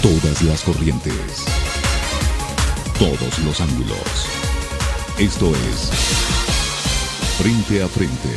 Todas las corrientes. Todos los ángulos. Esto es Frente a Frente.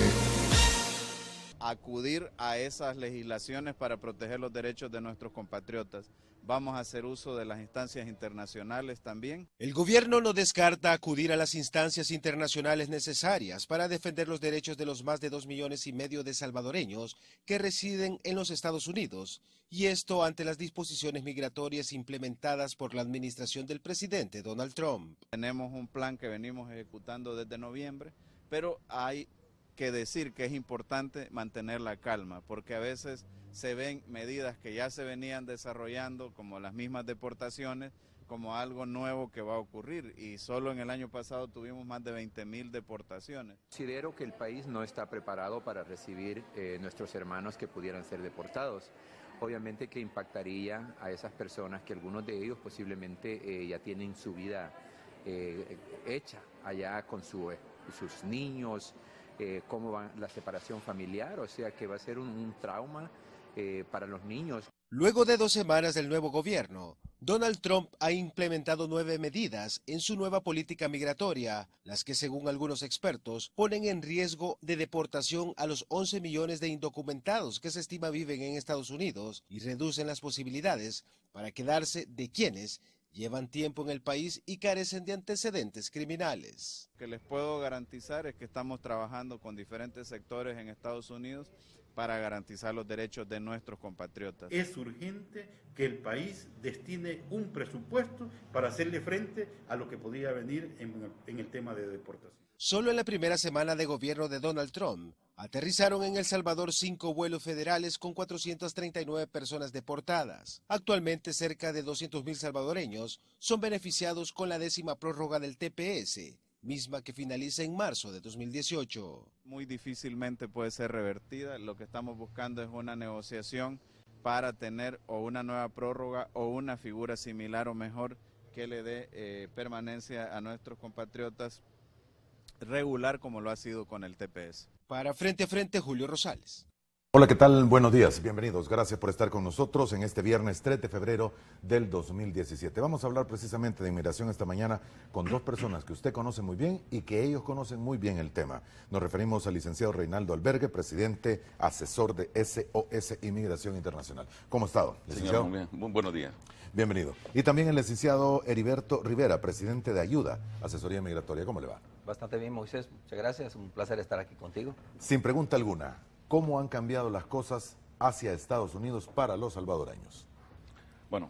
Acudir a esas legislaciones para proteger los derechos de nuestros compatriotas. Vamos a hacer uso de las instancias internacionales también. El gobierno no descarta acudir a las instancias internacionales necesarias para defender los derechos de los más de 2,5 millones de salvadoreños que residen en los Estados Unidos, y esto ante las disposiciones migratorias implementadas por la administración del presidente Donald Trump. Tenemos un plan que venimos ejecutando desde noviembre, pero hay que decir que es importante mantener la calma, porque a veces se ven medidas que ya se venían desarrollando, como las mismas deportaciones, como algo nuevo que va a ocurrir, y solo en el año pasado tuvimos más de 20,000 deportaciones. Considero que el país no está preparado para recibir nuestros hermanos que pudieran ser deportados. Obviamente que impactaría a esas personas que algunos de ellos posiblemente ya tienen su vida hecha allá con sus niños, cómo va la separación familiar, o sea que va a ser un trauma para los niños. Luego de 2 semanas del nuevo gobierno, Donald Trump ha implementado 9 medidas en su nueva política migratoria, las que según algunos expertos ponen en riesgo de deportación a los 11 millones de indocumentados que se estima viven en Estados Unidos y reducen las posibilidades para quedarse de quienes llevan tiempo en el país y carecen de antecedentes criminales. Lo que les puedo garantizar es que estamos trabajando con diferentes sectores en Estados Unidos para garantizar los derechos de nuestros compatriotas. Es urgente que el país destine un presupuesto para hacerle frente a lo que podría venir en el tema de deportación. Solo en la primera semana de gobierno de Donald Trump, aterrizaron en El Salvador 5 vuelos federales con 439 personas deportadas. Actualmente cerca de 200,000 salvadoreños son beneficiados con la 10ª prórroga del TPS, misma que finaliza en marzo de 2018. Muy difícilmente puede ser revertida. Lo que estamos buscando es una negociación para tener o una nueva prórroga o una figura similar o mejor que le dé permanencia a nuestros compatriotas regular como lo ha sido con el TPS. Para Frente a Frente, Julio Rosales. Hola, ¿qué tal? Buenos días, bienvenidos. Gracias por estar con nosotros en este viernes 3 de febrero del 2017. Vamos a hablar precisamente de inmigración esta mañana con 2 personas que usted conoce muy bien y que ellos conocen muy bien el tema. Nos referimos al licenciado Reinaldo Albergue, presidente asesor de SOS Inmigración Internacional. ¿Cómo ha estado, licenciado? Señor, muy buenos días. Bienvenido. Y también el licenciado Heriberto Rivera, presidente de Ayuda, Asesoría Migratoria. ¿Cómo le va? Bastante bien, Moisés. Muchas gracias. Un placer estar aquí contigo. Sin pregunta alguna, ¿cómo han cambiado las cosas hacia Estados Unidos para los salvadoreños? Bueno,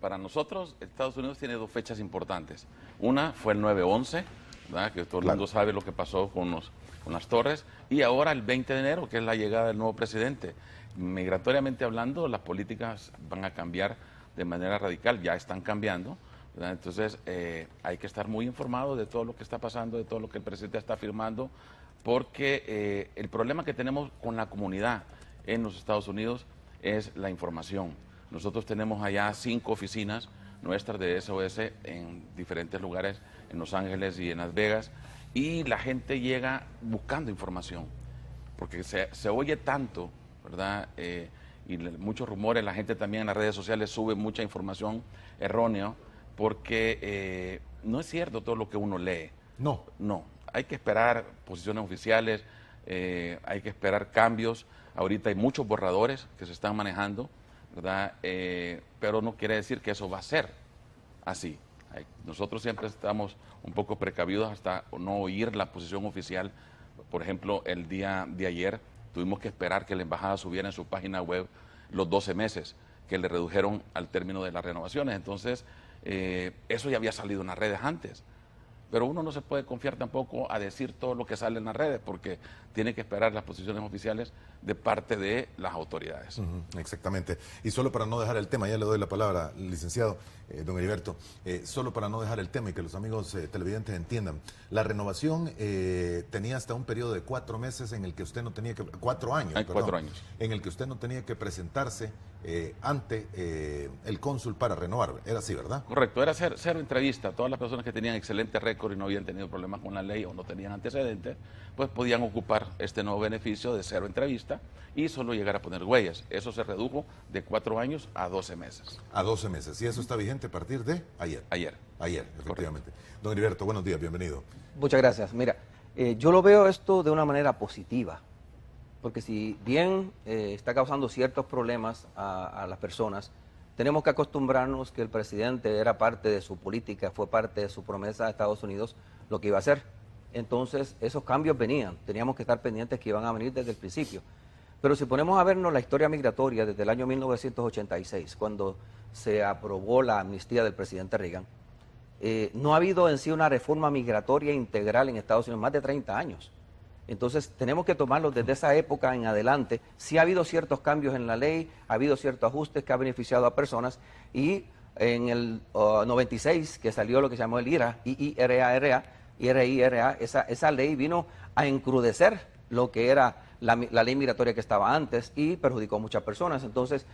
para nosotros, Estados Unidos tiene 2 fechas importantes. Una fue el 9/11, ¿verdad? Que todo el mundo sabe lo que pasó con las torres. Y ahora el 20 de enero, que es la llegada del nuevo presidente. Migratoriamente hablando, las políticas van a cambiar de manera radical, ya están cambiando, ¿verdad? Entonces hay que estar muy informado de todo lo que está pasando, de todo lo que el presidente está firmando, porque el problema que tenemos con la comunidad en los Estados Unidos es la información. Nosotros tenemos allá 5 oficinas nuestras de SOS en diferentes lugares, en Los Ángeles y en Las Vegas, y la gente llega buscando información, porque se oye tanto, ¿verdad? Y muchos rumores, la gente también en las redes sociales sube mucha información errónea, porque no es cierto todo lo que uno lee. No, hay que esperar posiciones oficiales, hay que esperar cambios. Ahorita hay muchos borradores que se están manejando, ¿verdad? Pero no quiere decir que eso va a ser así. Nosotros siempre estamos un poco precavidos hasta no oír la posición oficial. Por ejemplo, el día de ayer tuvimos que esperar que la embajada subiera en su página web los 12 meses que le redujeron al término de las renovaciones. Entonces, eso ya había salido en las redes antes. Pero uno no se puede confiar tampoco a decir todo lo que sale en las redes, porque tiene que esperar las posiciones oficiales de parte de las autoridades. Exactamente. Y solo para no dejar el tema, ya le doy la palabra, licenciado don Heriberto, solo para no dejar el tema y que los amigos televidentes entiendan, la renovación tenía hasta un periodo de 4 meses en el que usted no tenía que, 4 años, Hay 4 años. en el que usted no tenía que presentarse ante el cónsul para renovar. Era así, ¿verdad? Correcto, era cero entrevista. Todas las personas que tenían excelente récord y no habían tenido problemas con la ley o no tenían antecedentes, pues podían ocupar este nuevo beneficio de 0 entrevista y solo llegar a poner huellas. Eso se redujo de 4 años a 12 meses. A 12 meses. Y eso está vigente a partir de ayer. Ayer, efectivamente. Don Heriberto, buenos días, bienvenido. Muchas gracias. Mira, yo lo veo esto de una manera positiva, porque si bien está causando ciertos problemas a las personas, tenemos que acostumbrarnos que el presidente era parte de su política, fue parte de su promesa a Estados Unidos lo que iba a hacer. Entonces, esos cambios venían, teníamos que estar pendientes que iban a venir desde el principio. Pero si ponemos a vernos la historia migratoria desde el año 1986, cuando se aprobó la amnistía del presidente Reagan, no ha habido en sí una reforma migratoria integral en Estados Unidos, más de 30 años. Entonces, tenemos que tomarlo desde esa época en adelante. Sí ha habido ciertos cambios en la ley, ha habido ciertos ajustes que ha beneficiado a personas, y en el 96, que salió lo que se llamó el IRA, esa ley vino a encrudecer lo que era la ley migratoria que estaba antes y perjudicó a muchas personas. Entonces,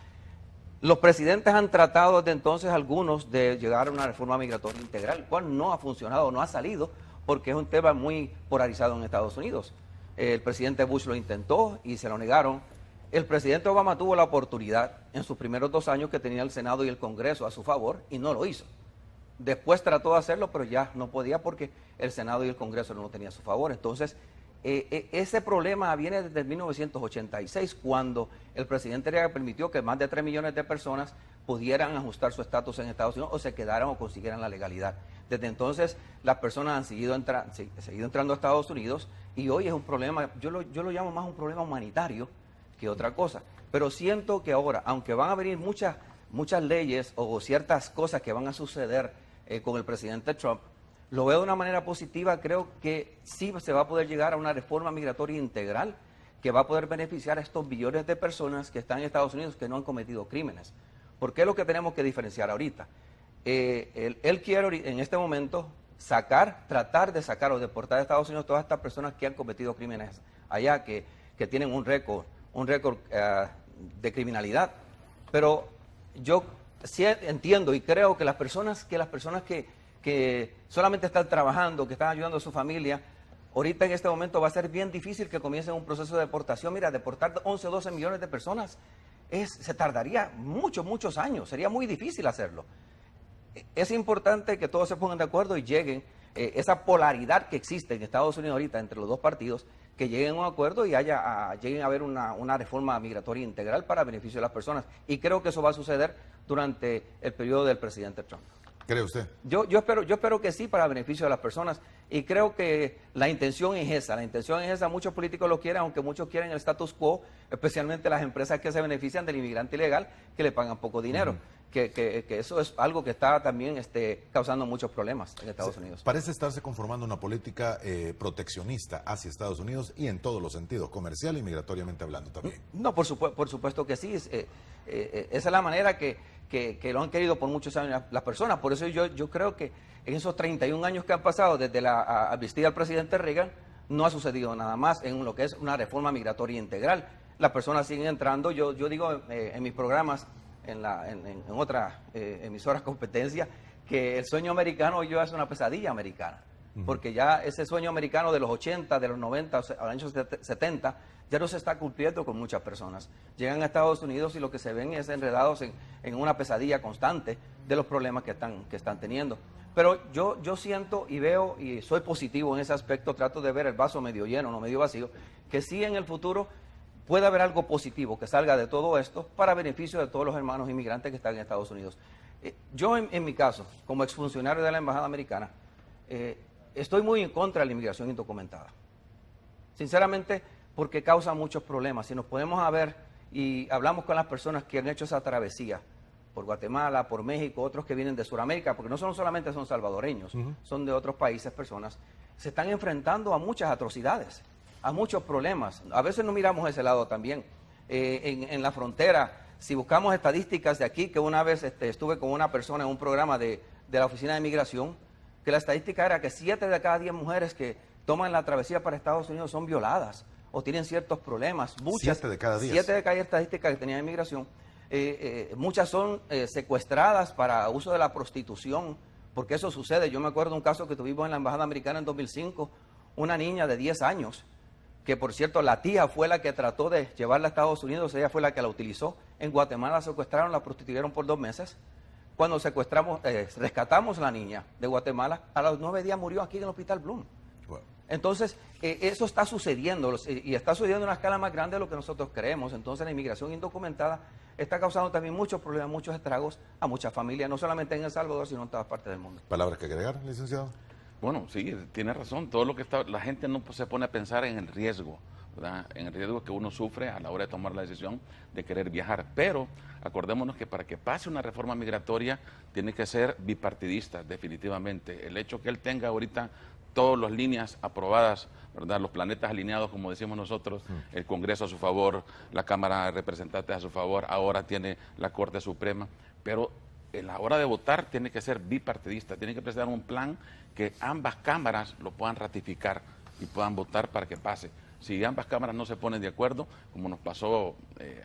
los presidentes han tratado desde entonces, algunos, de llegar a una reforma migratoria integral, el cual no ha funcionado, no ha salido, porque es un tema muy polarizado en Estados Unidos. El presidente Bush lo intentó y se lo negaron. El presidente Obama tuvo la oportunidad en sus primeros 2 años, que tenía el Senado y el Congreso a su favor, y no lo hizo. Después trató de hacerlo, pero ya no podía porque el Senado y el Congreso no lo tenían a su favor. Entonces, ese problema viene desde 1986, cuando el presidente Reagan permitió que más de 3 millones de personas pudieran ajustar su estatus en Estados Unidos o se quedaran o consiguieran la legalidad. Desde entonces, las personas han seguido entrando a Estados Unidos, y hoy es un problema, yo lo llamo más un problema humanitario que otra cosa. Pero siento que ahora, aunque van a venir muchas leyes o ciertas cosas que van a suceder con el presidente Trump, lo veo de una manera positiva. Creo que sí se va a poder llegar a una reforma migratoria integral que va a poder beneficiar a estos billones de personas que están en Estados Unidos que no han cometido crímenes. Porque es lo que tenemos que diferenciar ahorita. Él quiere en este momento tratar de sacar o deportar de Estados Unidos todas estas personas que han cometido crímenes allá, que tienen un récord de criminalidad. Pero yo sí entiendo y creo que las personas que solamente están trabajando, que están ayudando a su familia, ahorita en este momento va a ser bien difícil que comiencen un proceso de deportación. Mira, deportar 11 o 12 millones de personas se tardaría muchos años, sería muy difícil hacerlo. Es importante que todos se pongan de acuerdo y lleguen, esa polaridad que existe en Estados Unidos ahorita entre los dos partidos, que lleguen a un acuerdo y lleguen a haber una reforma migratoria integral para beneficio de las personas. Y creo que eso va a suceder durante el periodo del presidente Trump. ¿Cree usted? Yo espero que sí, para beneficio de las personas, y creo que la intención es esa, muchos políticos lo quieren, aunque muchos quieren el status quo, especialmente las empresas que se benefician del inmigrante ilegal, que le pagan poco dinero, que eso es algo que está también causando muchos problemas en Estados Unidos. Parece estarse conformando una política proteccionista hacia Estados Unidos y en todos los sentidos, comercial y migratoriamente hablando también. No, por supuesto que sí, esa es la manera que lo han querido por muchos años las personas. Por eso yo creo que en esos 31 años que han pasado desde la amnistía del presidente Reagan, no ha sucedido nada más en lo que es una reforma migratoria integral. Las personas siguen entrando. Yo digo en mis programas, en otras emisoras competencia, que el sueño americano ya es una pesadilla americana. Porque ya ese sueño americano de los 80, de los 90, a los años 70, ya no se está cumpliendo con muchas personas. Llegan a Estados Unidos y lo que se ven es enredados en una pesadilla constante de los problemas que están teniendo. Pero yo siento y veo, y soy positivo en ese aspecto, trato de ver el vaso medio lleno, no medio vacío, que sí en el futuro puede haber algo positivo que salga de todo esto para beneficio de todos los hermanos inmigrantes que están en Estados Unidos. Yo en mi caso, como exfuncionario de la Embajada Americana, estoy muy en contra de la inmigración indocumentada. Sinceramente, porque causa muchos problemas. Si nos podemos ver y hablamos con las personas que han hecho esa travesía por Guatemala, por México, otros que vienen de Sudamérica, porque no solamente son salvadoreños, son de otros países, personas, se están enfrentando a muchas atrocidades, a muchos problemas. A veces no miramos ese lado también. En la frontera, si buscamos estadísticas de aquí, que una vez estuve con una persona en un programa de la Oficina de Migración, que la estadística era que 7 de cada 10 mujeres que toman la travesía para Estados Unidos son violadas o tienen ciertos problemas. 7 de cada 10. 7 de cada 10 estadísticas que tenía de migración. muchas son secuestradas para uso de la prostitución, porque eso sucede. Yo me acuerdo de un caso que tuvimos en la Embajada Americana en 2005, una niña de 10 años, que por cierto la tía fue la que trató de llevarla a Estados Unidos, ella fue la que la utilizó. En Guatemala la secuestraron, la prostituyeron por 2 meses. Cuando rescatamos a la niña de Guatemala, a los 9 días murió aquí en el Hospital Bloom. Bueno. Entonces, eso está sucediendo, y está sucediendo a una escala más grande de lo que nosotros creemos. Entonces, la inmigración indocumentada está causando también muchos problemas, muchos estragos a muchas familias, no solamente en El Salvador, sino en todas partes del mundo. ¿Palabras que agregar, licenciado? Bueno, sí, tiene razón. Todo lo que está, la gente no se pone a pensar en el riesgo, ¿verdad? En el riesgo que uno sufre a la hora de tomar la decisión de querer viajar. Pero acordémonos que para que pase una reforma migratoria tiene que ser bipartidista, definitivamente. El hecho que él tenga ahorita todas las líneas aprobadas, ¿verdad? Los planetas alineados, como decimos nosotros, el Congreso a su favor, la Cámara de Representantes a su favor, ahora tiene la Corte Suprema, pero en la hora de votar tiene que ser bipartidista, tiene que presentar un plan que ambas cámaras lo puedan ratificar y puedan votar para que pase. Si ambas cámaras no se ponen de acuerdo, como nos pasó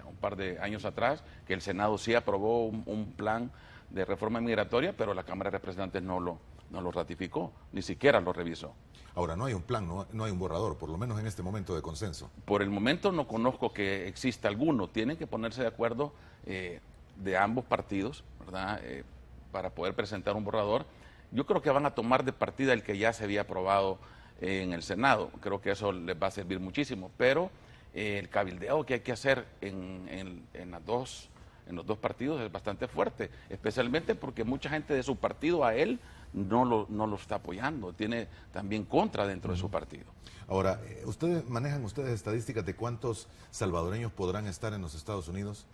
un par de años atrás, que el Senado sí aprobó un plan de reforma migratoria, pero la Cámara de Representantes no lo ratificó, ni siquiera lo revisó. Ahora, no hay un plan, no hay un borrador, por lo menos en este momento de consenso. Por el momento no conozco que exista alguno. Tienen que ponerse de acuerdo de ambos partidos, ¿verdad? Para poder presentar un borrador. Yo creo que van a tomar de partida el que ya se había aprobado en el Senado. Creo que eso les va a servir muchísimo. Pero el cabildeo que hay que hacer en los dos partidos es bastante fuerte, especialmente porque mucha gente de su partido a él no lo está apoyando, tiene también contra dentro de su partido. Ahora, ¿manejan ustedes estadísticas de cuántos salvadoreños podrán estar en los Estados Unidos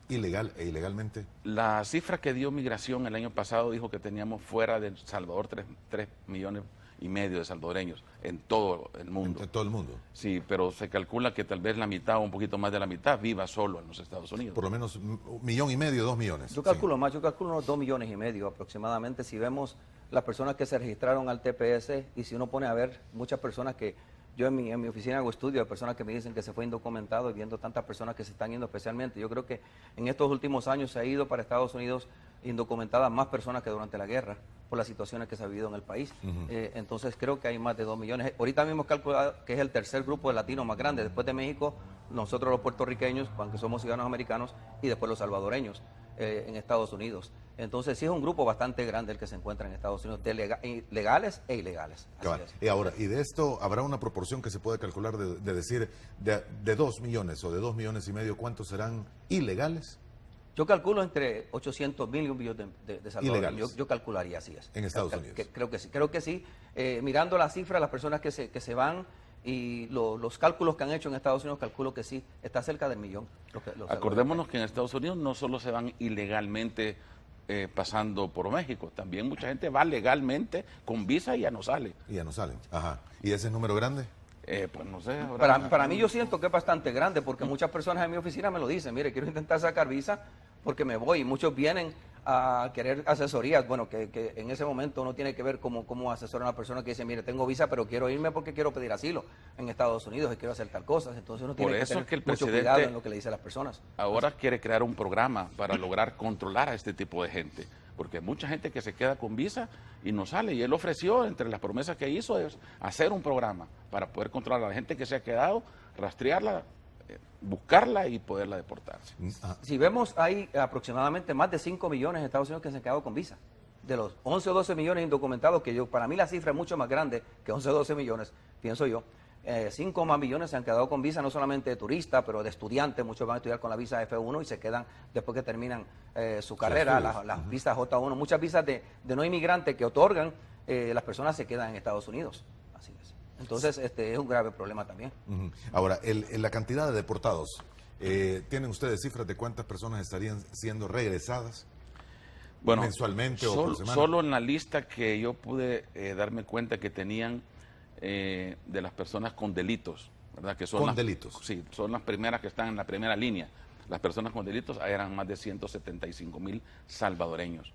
ilegal e ilegalmente? La cifra que dio Migración el año pasado dijo que teníamos fuera de El Salvador 3,5 millones de salvadoreños en todo el mundo. ¿En todo el mundo? Sí, pero se calcula que tal vez la mitad o un poquito más de la mitad viva solo en los Estados Unidos. Por lo menos 1,5 millones, 2 millones. Yo calculo más, yo calculo unos 2,5 millones aproximadamente. Si vemos las personas que se registraron al TPS y si uno pone a ver muchas personas que yo en mi oficina hago estudios de personas que me dicen que se fue indocumentado y viendo tantas personas que se están yendo especialmente. Yo creo que en estos últimos años se ha ido para Estados Unidos indocumentadas más personas que durante la guerra por las situaciones que se ha vivido en el país. Entonces creo que hay más de 2 millones. Ahorita mismo calculado que es el tercer grupo de latinos más grande. Después de México, nosotros los puertorriqueños, aunque somos ciudadanos americanos, y después los salvadoreños en Estados Unidos. Entonces sí es un grupo bastante grande el que se encuentra en Estados Unidos, de legales e ilegales. Y ahora, ¿y de esto habrá una proporción que se puede calcular de decir de 2 millones o de 2,5 millones, cuántos serán ilegales? Yo calculo entre 800,000 y 1 millón de salvadoreños. Yo calcularía así. En Estados Unidos. Creo que sí. Mirando las cifras, las personas que se van y los cálculos que han hecho en Estados Unidos, calculo que sí, está cerca del millón. Acordémonos que en Estados Unidos no solo se van ilegalmente pasando por México, también mucha gente va legalmente con visa y ya no sale. Y ya no salen, ajá. ¿Y ese es número grande? Pues no sé. Para mí yo siento que es bastante grande porque muchas personas en mi oficina me lo dicen, mire, quiero intentar sacar visa porque me voy, y muchos vienen a querer asesorías. Bueno, que en ese momento uno tiene que ver cómo asesorar a una persona que dice, mire, tengo visa, pero quiero irme porque quiero pedir asilo en Estados Unidos y quiero hacer tal cosa. Entonces uno tiene que tener mucho cuidado en lo que le dice a las personas. Ahora quiere crear un programa para lograr controlar a este tipo de gente, porque hay mucha gente que se queda con visa y no sale, y él ofreció, entre las promesas que hizo, es hacer un programa para poder controlar a la gente que se ha quedado, rastrearla, buscarla y poderla deportarse. Si vemos, hay aproximadamente más de 5 millones en Estados Unidos que se han quedado con visa. De los 11 o 12 millones indocumentados, que para mí la cifra es mucho más grande que 11 o 12 millones, pienso yo. 5 más millones se han quedado con visa, no solamente de turistas, pero de estudiantes. Muchos van a estudiar con la visa F1 y se quedan después que terminan su carrera, las visas J1. Muchas visas de no inmigrantes que otorgan, las personas se quedan en Estados Unidos. Así es. Entonces, es un grave problema también. Ahora, la cantidad de deportados, ¿tienen ustedes cifras de cuántas personas estarían siendo regresadas? Bueno, mensualmente o por semana. Solo en la lista que yo pude darme cuenta que tenían de las personas con delitos, ¿verdad? Que son delitos. Sí, son las primeras que están en la primera línea. Las personas con delitos eran más de 175,000 salvadoreños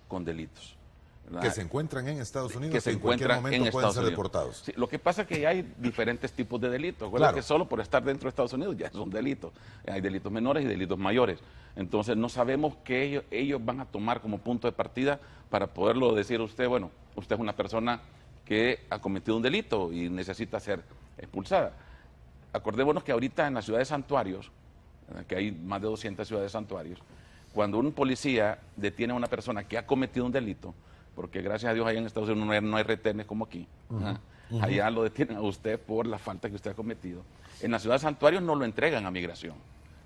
con delitos. ¿verdad? Que se encuentran en Estados Unidos, que se en cualquier encuentran momento en pueden Estados ser Unidos. deportados. Sí, lo que pasa es que hay diferentes tipos de delitos. Recuerda Claro. que solo por estar dentro de Estados Unidos ya es un delito. Hay delitos menores y delitos mayores. Entonces no sabemos qué ellos van a tomar como punto de partida para poderlo decir a usted, bueno, usted es una persona que ha cometido un delito y necesita ser expulsada. Acordémonos que ahorita en las ciudades santuarios, que hay más de 200 ciudades santuarios, cuando un policía detiene a una persona que ha cometido un delito, porque gracias a Dios allá en Estados Unidos no hay retenes como aquí, allá lo detienen a usted por la falta que usted ha cometido. En las ciudades santuarios no lo entregan a migración,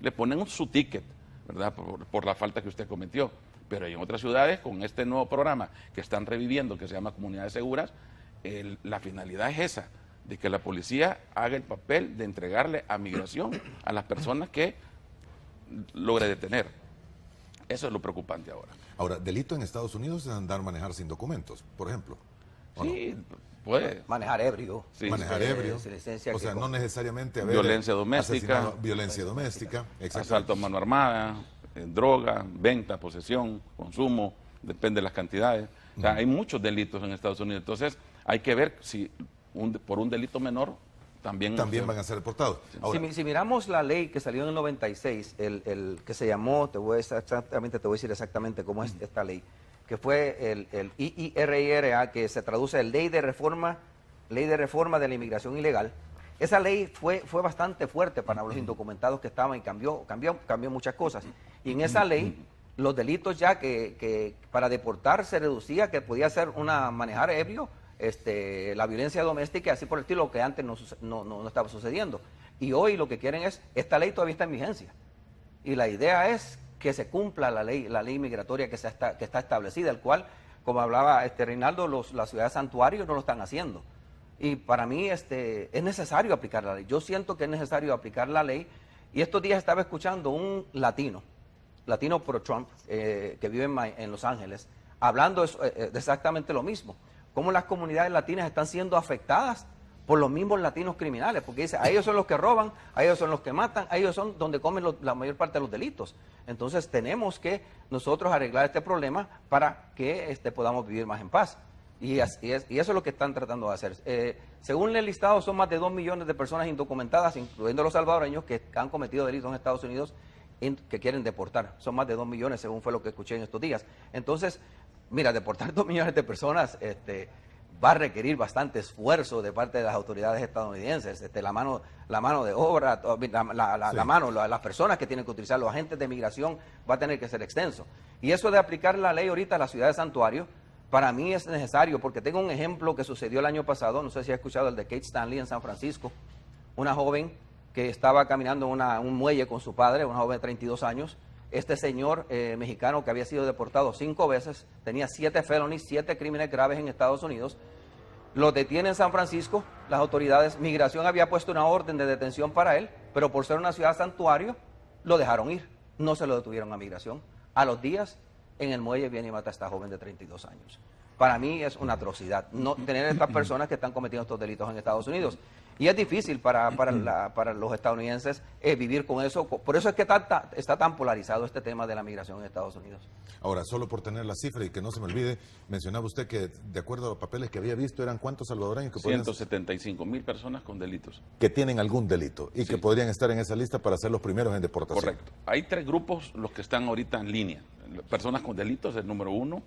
le ponen su ticket, ¿verdad? Por la falta que usted cometió. Pero en otras ciudades, con este nuevo programa que están reviviendo, que se llama Comunidades Seguras, la finalidad es esa, de que la policía haga el papel de entregarle a migración a las personas que logre detener. Eso es lo preocupante ahora. Ahora, delito en Estados Unidos es andar manejar sin documentos, por ejemplo. ¿O Sí, puede. Manejar ebrio. Sí, manejar sí. ebrio, sin licencia o sea, que- no necesariamente haber Violencia doméstica. asesinado, violencia doméstica, exacto. Asalto a mano armada, droga, venta, posesión, consumo, depende de las cantidades. O sea, hay muchos delitos en Estados Unidos. Entonces, hay que ver si por un delito menor también Van a ser deportados. Ahora, Si miramos la ley que salió en el 96, el que se llamó, te voy a decir exactamente cómo es esta ley, que fue el IIRIRA, que se traduce en Ley de Reforma de la Inmigración Ilegal. Esa ley fue bastante fuerte para los indocumentados que estaban y cambió muchas cosas. Y en esa ley, los delitos ya que para deportar se reducía, que podía ser manejar ebrio, la violencia doméstica, así por el estilo, que antes no estaba sucediendo. Y hoy lo que quieren es, esta ley todavía está en vigencia. Y la idea es que se cumpla la ley migratoria que está establecida, el cual, como hablaba Reinaldo, las ciudades santuarios no lo están haciendo. Y para mí es necesario aplicar la ley. Yo siento que es necesario aplicar la ley. Y estos días estaba escuchando un latino pro Trump, que vive en Los Ángeles, hablando de exactamente lo mismo. Cómo las comunidades latinas están siendo afectadas por los mismos latinos criminales, porque dice, a ellos son los que roban, a ellos son los que matan, a ellos son donde comen la mayor parte de los delitos. Entonces tenemos que nosotros arreglar este problema para que podamos vivir más en paz. Y eso es lo que están tratando de hacer. Según el listado, son más de 2 millones de personas indocumentadas, incluyendo los salvadoreños, que han cometido delitos en Estados Unidos que quieren deportar. Son más de 2 millones, según fue lo que escuché en estos días. Entonces, mira, deportar 2 millones de personas va a requerir bastante esfuerzo de parte de las autoridades estadounidenses, la mano de obra, las personas que tienen que utilizar, los agentes de migración, va a tener que ser extenso. Y eso de aplicar la ley ahorita a la ciudad de santuario, para mí es necesario, porque tengo un ejemplo que sucedió el año pasado, no sé si has escuchado el de Kate Stanley en San Francisco, una joven que estaba caminando en un muelle con su padre, una joven de 32 años. Este señor mexicano que había sido deportado 5 veces, tenía 7 felonies, 7 crímenes graves en Estados Unidos, lo detiene en San Francisco, las autoridades, migración había puesto una orden de detención para él, pero por ser una ciudad santuario, lo dejaron ir, no se lo detuvieron a migración. A los días, en el muelle viene y mata a esta joven de 32 años. Para mí es una atrocidad no tener estas personas que están cometiendo estos delitos en Estados Unidos. Y es difícil para los estadounidenses vivir con eso. Por eso es que está tan polarizado este tema de la migración en Estados Unidos. ahora, solo por tener la cifra y que no se me olvide, mencionaba usted que de acuerdo a los papeles que había visto, ¿eran cuántos salvadoreños que podían 175,000 personas con delitos. que tienen algún delito y que Sí. podrían estar en esa lista para ser los primeros en deportación? Correcto. Hay 3 grupos los que están ahorita en línea. Personas con delitos, el número 1.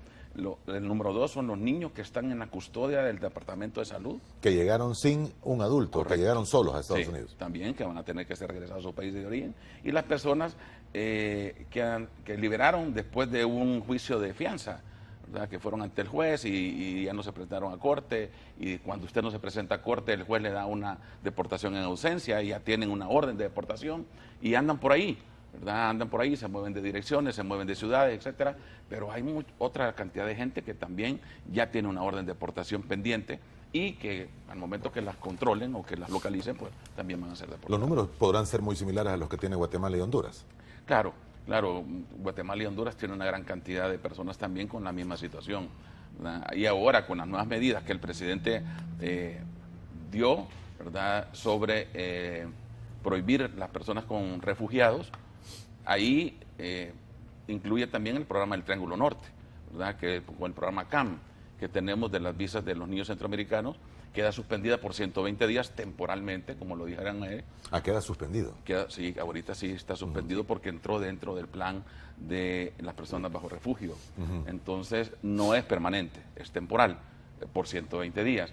El número 2 son los niños que están en la custodia del Departamento de Salud. Que llegaron sin un adulto, Correcto. que llegaron solos a Estados Sí, Unidos. también, que van a tener que ser regresados a su país de origen. Y las personas que liberaron después de un juicio de fianza, ¿verdad? Que fueron ante el juez y ya no se presentaron a corte. Y cuando usted no se presenta a corte, el juez le da una deportación en ausencia y ya tienen una orden de deportación y andan por ahí. ¿Verdad? Andan por ahí, se mueven de direcciones, se mueven de ciudades, etcétera, pero hay otra cantidad de gente que también ya tiene una orden de deportación pendiente y que al momento que las controlen o que las localicen, pues también van a ser deportados. Los números podrán ser muy similares a los que tiene Guatemala y Honduras. Claro, Guatemala y Honduras tienen una gran cantidad de personas también con la misma situación, ¿verdad? Y ahora con las nuevas medidas que el presidente dio, ¿verdad? Sobre prohibir las personas con refugiados, ahí incluye también el programa del Triángulo Norte, ¿verdad? Con el programa CAM, que tenemos de las visas de los niños centroamericanos queda suspendida por 120 días temporalmente, como lo dijeron ahí. Queda suspendido. Sí, ahorita sí está suspendido porque entró dentro del plan de las personas bajo refugio. Entonces no es permanente, es temporal, por 120 días.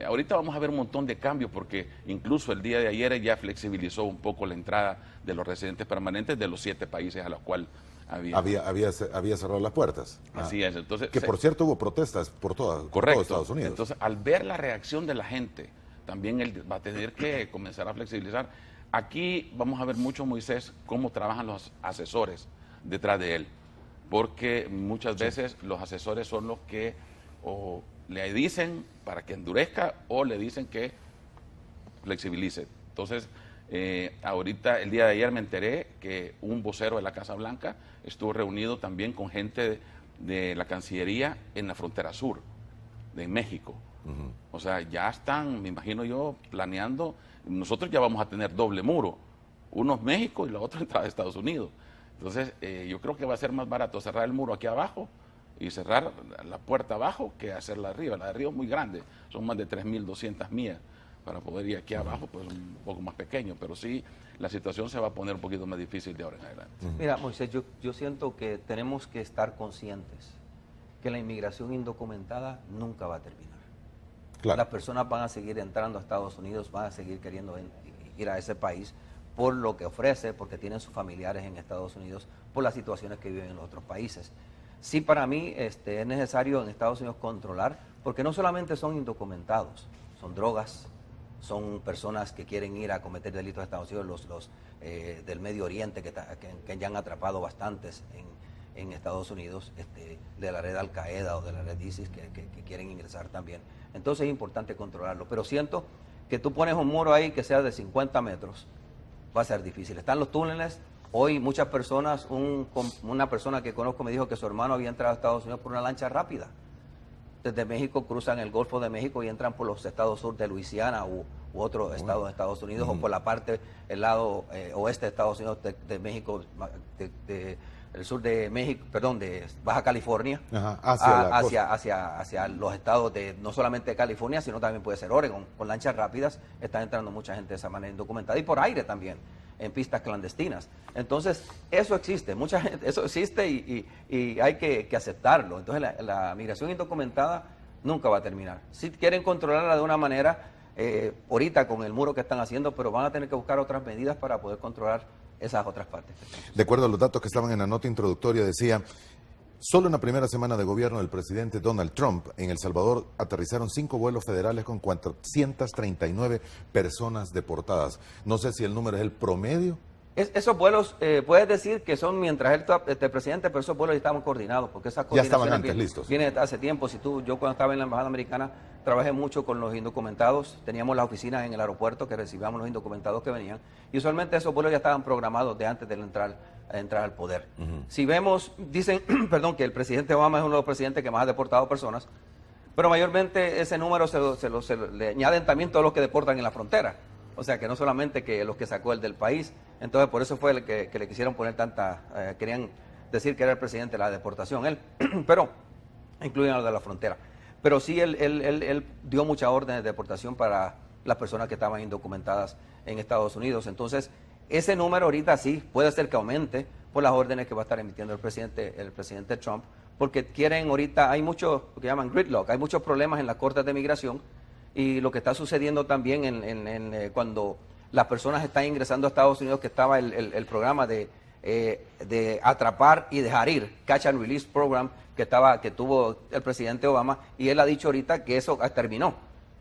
Ahorita vamos a ver un montón de cambios porque incluso el día de ayer ya flexibilizó un poco la entrada de los residentes permanentes de los 7 países a los cuales había cerrado las puertas. Así es. Entonces, que por cierto hubo protestas por todo Estados Unidos. Entonces, al ver la reacción de la gente, también él va a tener que comenzar a flexibilizar. Aquí vamos a ver mucho, Moisés, cómo trabajan los asesores detrás de él, porque muchas veces los asesores son los que o le dicen para que endurezca o le dicen que flexibilice. Entonces, ahorita, el día de ayer me enteré que un vocero de la Casa Blanca estuvo reunido también con gente de la Cancillería en la frontera sur de México. O sea, ya están, me imagino yo, planeando. Nosotros ya vamos a tener doble muro, uno es México y la otra entrada de Estados Unidos. Entonces, yo creo que va a ser más barato cerrar el muro aquí abajo y cerrar la puerta abajo que hacerla arriba. La de arriba es muy grande, son más de 3.200 millas para poder ir aquí abajo, pues un poco más pequeño, pero sí, la situación se va a poner un poquito más difícil de ahora en adelante. Mira, Moisés, yo siento que tenemos que estar conscientes que la inmigración indocumentada nunca va a terminar. Claro. Las personas van a seguir entrando a Estados Unidos, van a seguir queriendo ir a ese país por lo que ofrece, porque tienen sus familiares en Estados Unidos, por las situaciones que viven en los otros países. Sí, para mí es necesario en Estados Unidos controlar, porque no solamente son indocumentados, son drogas, son personas que quieren ir a cometer delitos en Estados Unidos, los del Medio Oriente, que ya han atrapado bastantes en Estados Unidos, de la red Al-Qaeda o de la red ISIS, que quieren ingresar también. Entonces es importante controlarlo, pero siento que tú pones un muro ahí que sea de 50 metros, va a ser difícil. Están los túneles. Hoy muchas personas, una persona que conozco me dijo que su hermano había entrado a Estados Unidos por una lancha rápida. Desde México cruzan el Golfo de México y entran por los estados sur de Luisiana u otro estado de Estados Unidos, o por la parte, el lado oeste de Estados Unidos, de México, el sur de México, perdón, de Baja California, hacia los estados de no solamente de California, sino también puede ser Oregon. Con lanchas rápidas está entrando mucha gente de esa manera indocumentada, y por aire también, en pistas clandestinas. Entonces, eso existe, mucha gente, eso existe y hay que aceptarlo. Entonces, la migración indocumentada nunca va a terminar. Si quieren controlarla de una manera, ahorita con el muro que están haciendo, pero van a tener que buscar otras medidas para poder controlar esas otras partes. De acuerdo a los datos que estaban en la nota introductoria, decía: solo en la primera semana de gobierno del presidente Donald Trump, en El Salvador aterrizaron 5 vuelos federales con 439 personas deportadas. No sé si el número es el promedio. Esos vuelos, puedes decir que son mientras el presidente, pero esos vuelos ya estaban coordinados, porque esas ya estaban antes listos. Vienen hace tiempo. Yo cuando estaba en la Embajada Americana trabajé mucho con los indocumentados, teníamos las oficinas en el aeropuerto que recibíamos los indocumentados que venían, y usualmente esos vuelos ya estaban programados de antes de entrar al poder. Si vemos, dicen, perdón, que el presidente Obama es uno de los presidentes que más ha deportado personas, pero mayormente ese número se le añaden también todos los que deportan en la frontera. O sea, que no solamente que los que sacó el del país. Entonces, por eso fue el que le quisieron poner querían decir que era el presidente de la deportación, él. Pero, incluyen a los de la frontera. Pero sí, él dio muchas órdenes de deportación para las personas que estaban indocumentadas en Estados Unidos. Entonces, ese número ahorita sí puede ser que aumente por las órdenes que va a estar emitiendo el presidente Trump, porque quieren ahorita, hay mucho, lo que llaman gridlock, hay muchos problemas en las cortes de migración. Y lo que está sucediendo también cuando las personas están ingresando a Estados Unidos, que estaba el programa de atrapar y dejar ir, Catch and Release Program, que tuvo el presidente Obama, y él ha dicho ahorita que eso terminó.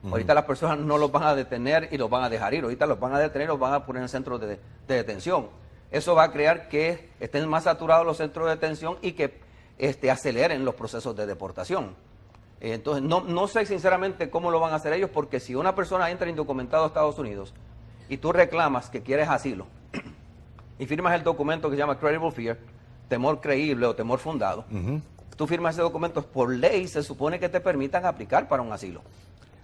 Ahorita las personas no los van a detener y los van a dejar ir, ahorita los van a detener y los van a poner en centros de detención. Eso va a crear que estén más saturados los centros de detención y que aceleren los procesos de deportación. Entonces, no sé sinceramente cómo lo van a hacer ellos, porque si una persona entra indocumentado a Estados Unidos y tú reclamas que quieres asilo y firmas el documento que se llama Credible Fear, temor creíble o temor fundado, tú firmas ese documento, por ley se supone que te permitan aplicar para un asilo.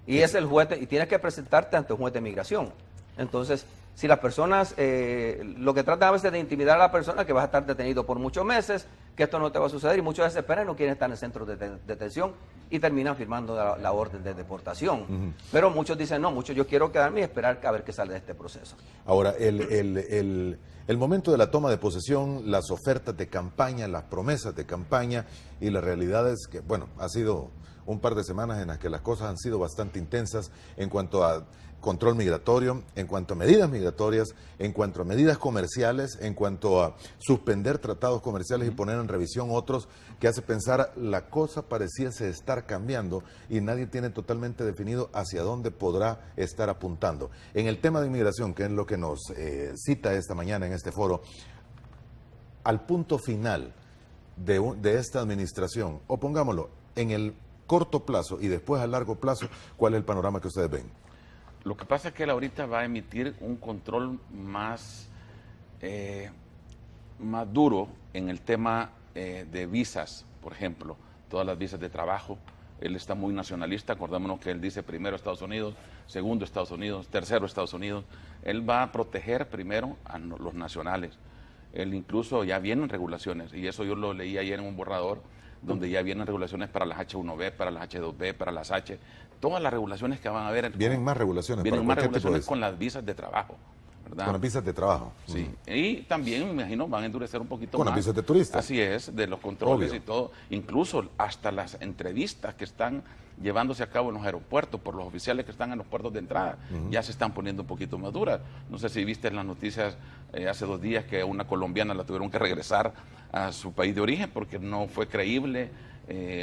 Y es el juez, y tienes que presentarte ante un juez de migración. Entonces, si las personas, lo que tratan a veces de intimidar a la persona, que vas a estar detenido por muchos meses, que esto no te va a suceder, y muchos desesperan y no quieren estar en el centro de detención y terminan firmando la orden de deportación. Pero muchos dicen, no, yo quiero quedarme y esperar a ver qué sale de este proceso. Ahora, el momento de la toma de posesión, las ofertas de campaña, las promesas de campaña y la realidad es que, bueno, ha sido un par de semanas en las que las cosas han sido bastante intensas en cuanto a control migratorio, en cuanto a medidas migratorias, en cuanto a medidas comerciales, en cuanto a suspender tratados comerciales y poner en revisión otros, que hace pensar la cosa pareciese estar cambiando y nadie tiene totalmente definido hacia dónde podrá estar apuntando. En el tema de inmigración, que es lo que nos cita esta mañana en este foro, al punto final de esta administración, o pongámoslo, en el corto plazo y después a largo plazo, ¿cuál es el panorama que ustedes ven? Lo que pasa es que él ahorita va a emitir un control más duro en el tema de visas, por ejemplo, todas las visas de trabajo. Él está muy nacionalista, acordémonos que él dice primero Estados Unidos, segundo Estados Unidos, tercero Estados Unidos. Él va a proteger primero a los nacionales. Él incluso ya vienen regulaciones, y eso yo lo leí ayer en un borrador, donde ya vienen regulaciones para las H1B, para las H2B, para las H, todas las regulaciones que van a haber. Vienen más regulaciones. Vienen más regulaciones con las visas de trabajo, ¿verdad? Con las visas de trabajo. Sí, y también, me imagino, van a endurecer un poquito con más. Con las visas de turistas. Así es, de los controles. Obvio. Y todo, incluso hasta las entrevistas que están llevándose a cabo en los aeropuertos por los oficiales que están en los puertos de entrada, ya se están poniendo un poquito más duras. No sé si viste en las noticias hace 2 días que una colombiana la tuvieron que regresar a su país de origen porque no fue creíble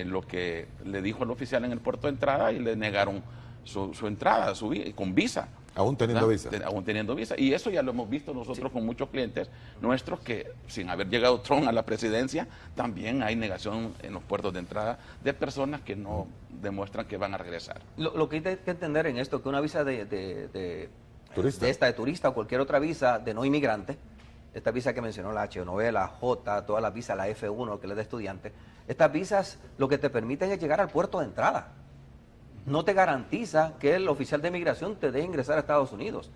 lo que le dijo el oficial en el puerto de entrada y le negaron su entrada con visa. Aún teniendo visa. Aún teniendo visa. Y eso ya lo hemos visto nosotros con muchos clientes nuestros que, sin haber llegado Trump a la presidencia, también hay negación en los puertos de entrada de personas que no demuestran que van a regresar. Lo que hay que entender en esto, que una visa de turista o cualquier otra visa de no inmigrante, esta visa que mencionó la H1B, la J, todas las visas, la F1, que es de estudiante, estas visas lo que te permiten es llegar al puerto de entrada. No te garantiza que el oficial de migración te deje ingresar a Estados Unidos.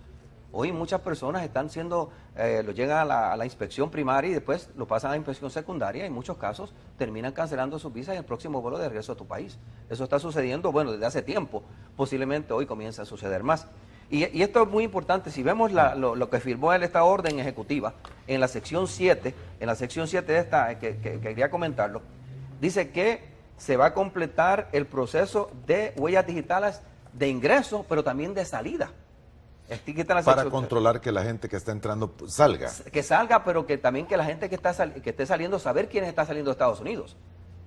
Hoy muchas personas están lo llegan a la inspección primaria y después lo pasan a la inspección secundaria y en muchos casos terminan cancelando sus visas y el próximo vuelo de regreso a tu país. Eso está sucediendo, bueno, desde hace tiempo. Posiblemente hoy comienza a suceder más. Y esto es muy importante. Si vemos lo que firmó él, esta orden ejecutiva, en la sección 7, de esta, que quería comentarlo, dice que se va a completar el proceso de huellas digitales de ingreso, pero también de salida. Para controlar que la gente que está entrando salga. Que salga, pero que también que la gente que esté saliendo, saber quién está saliendo de Estados Unidos.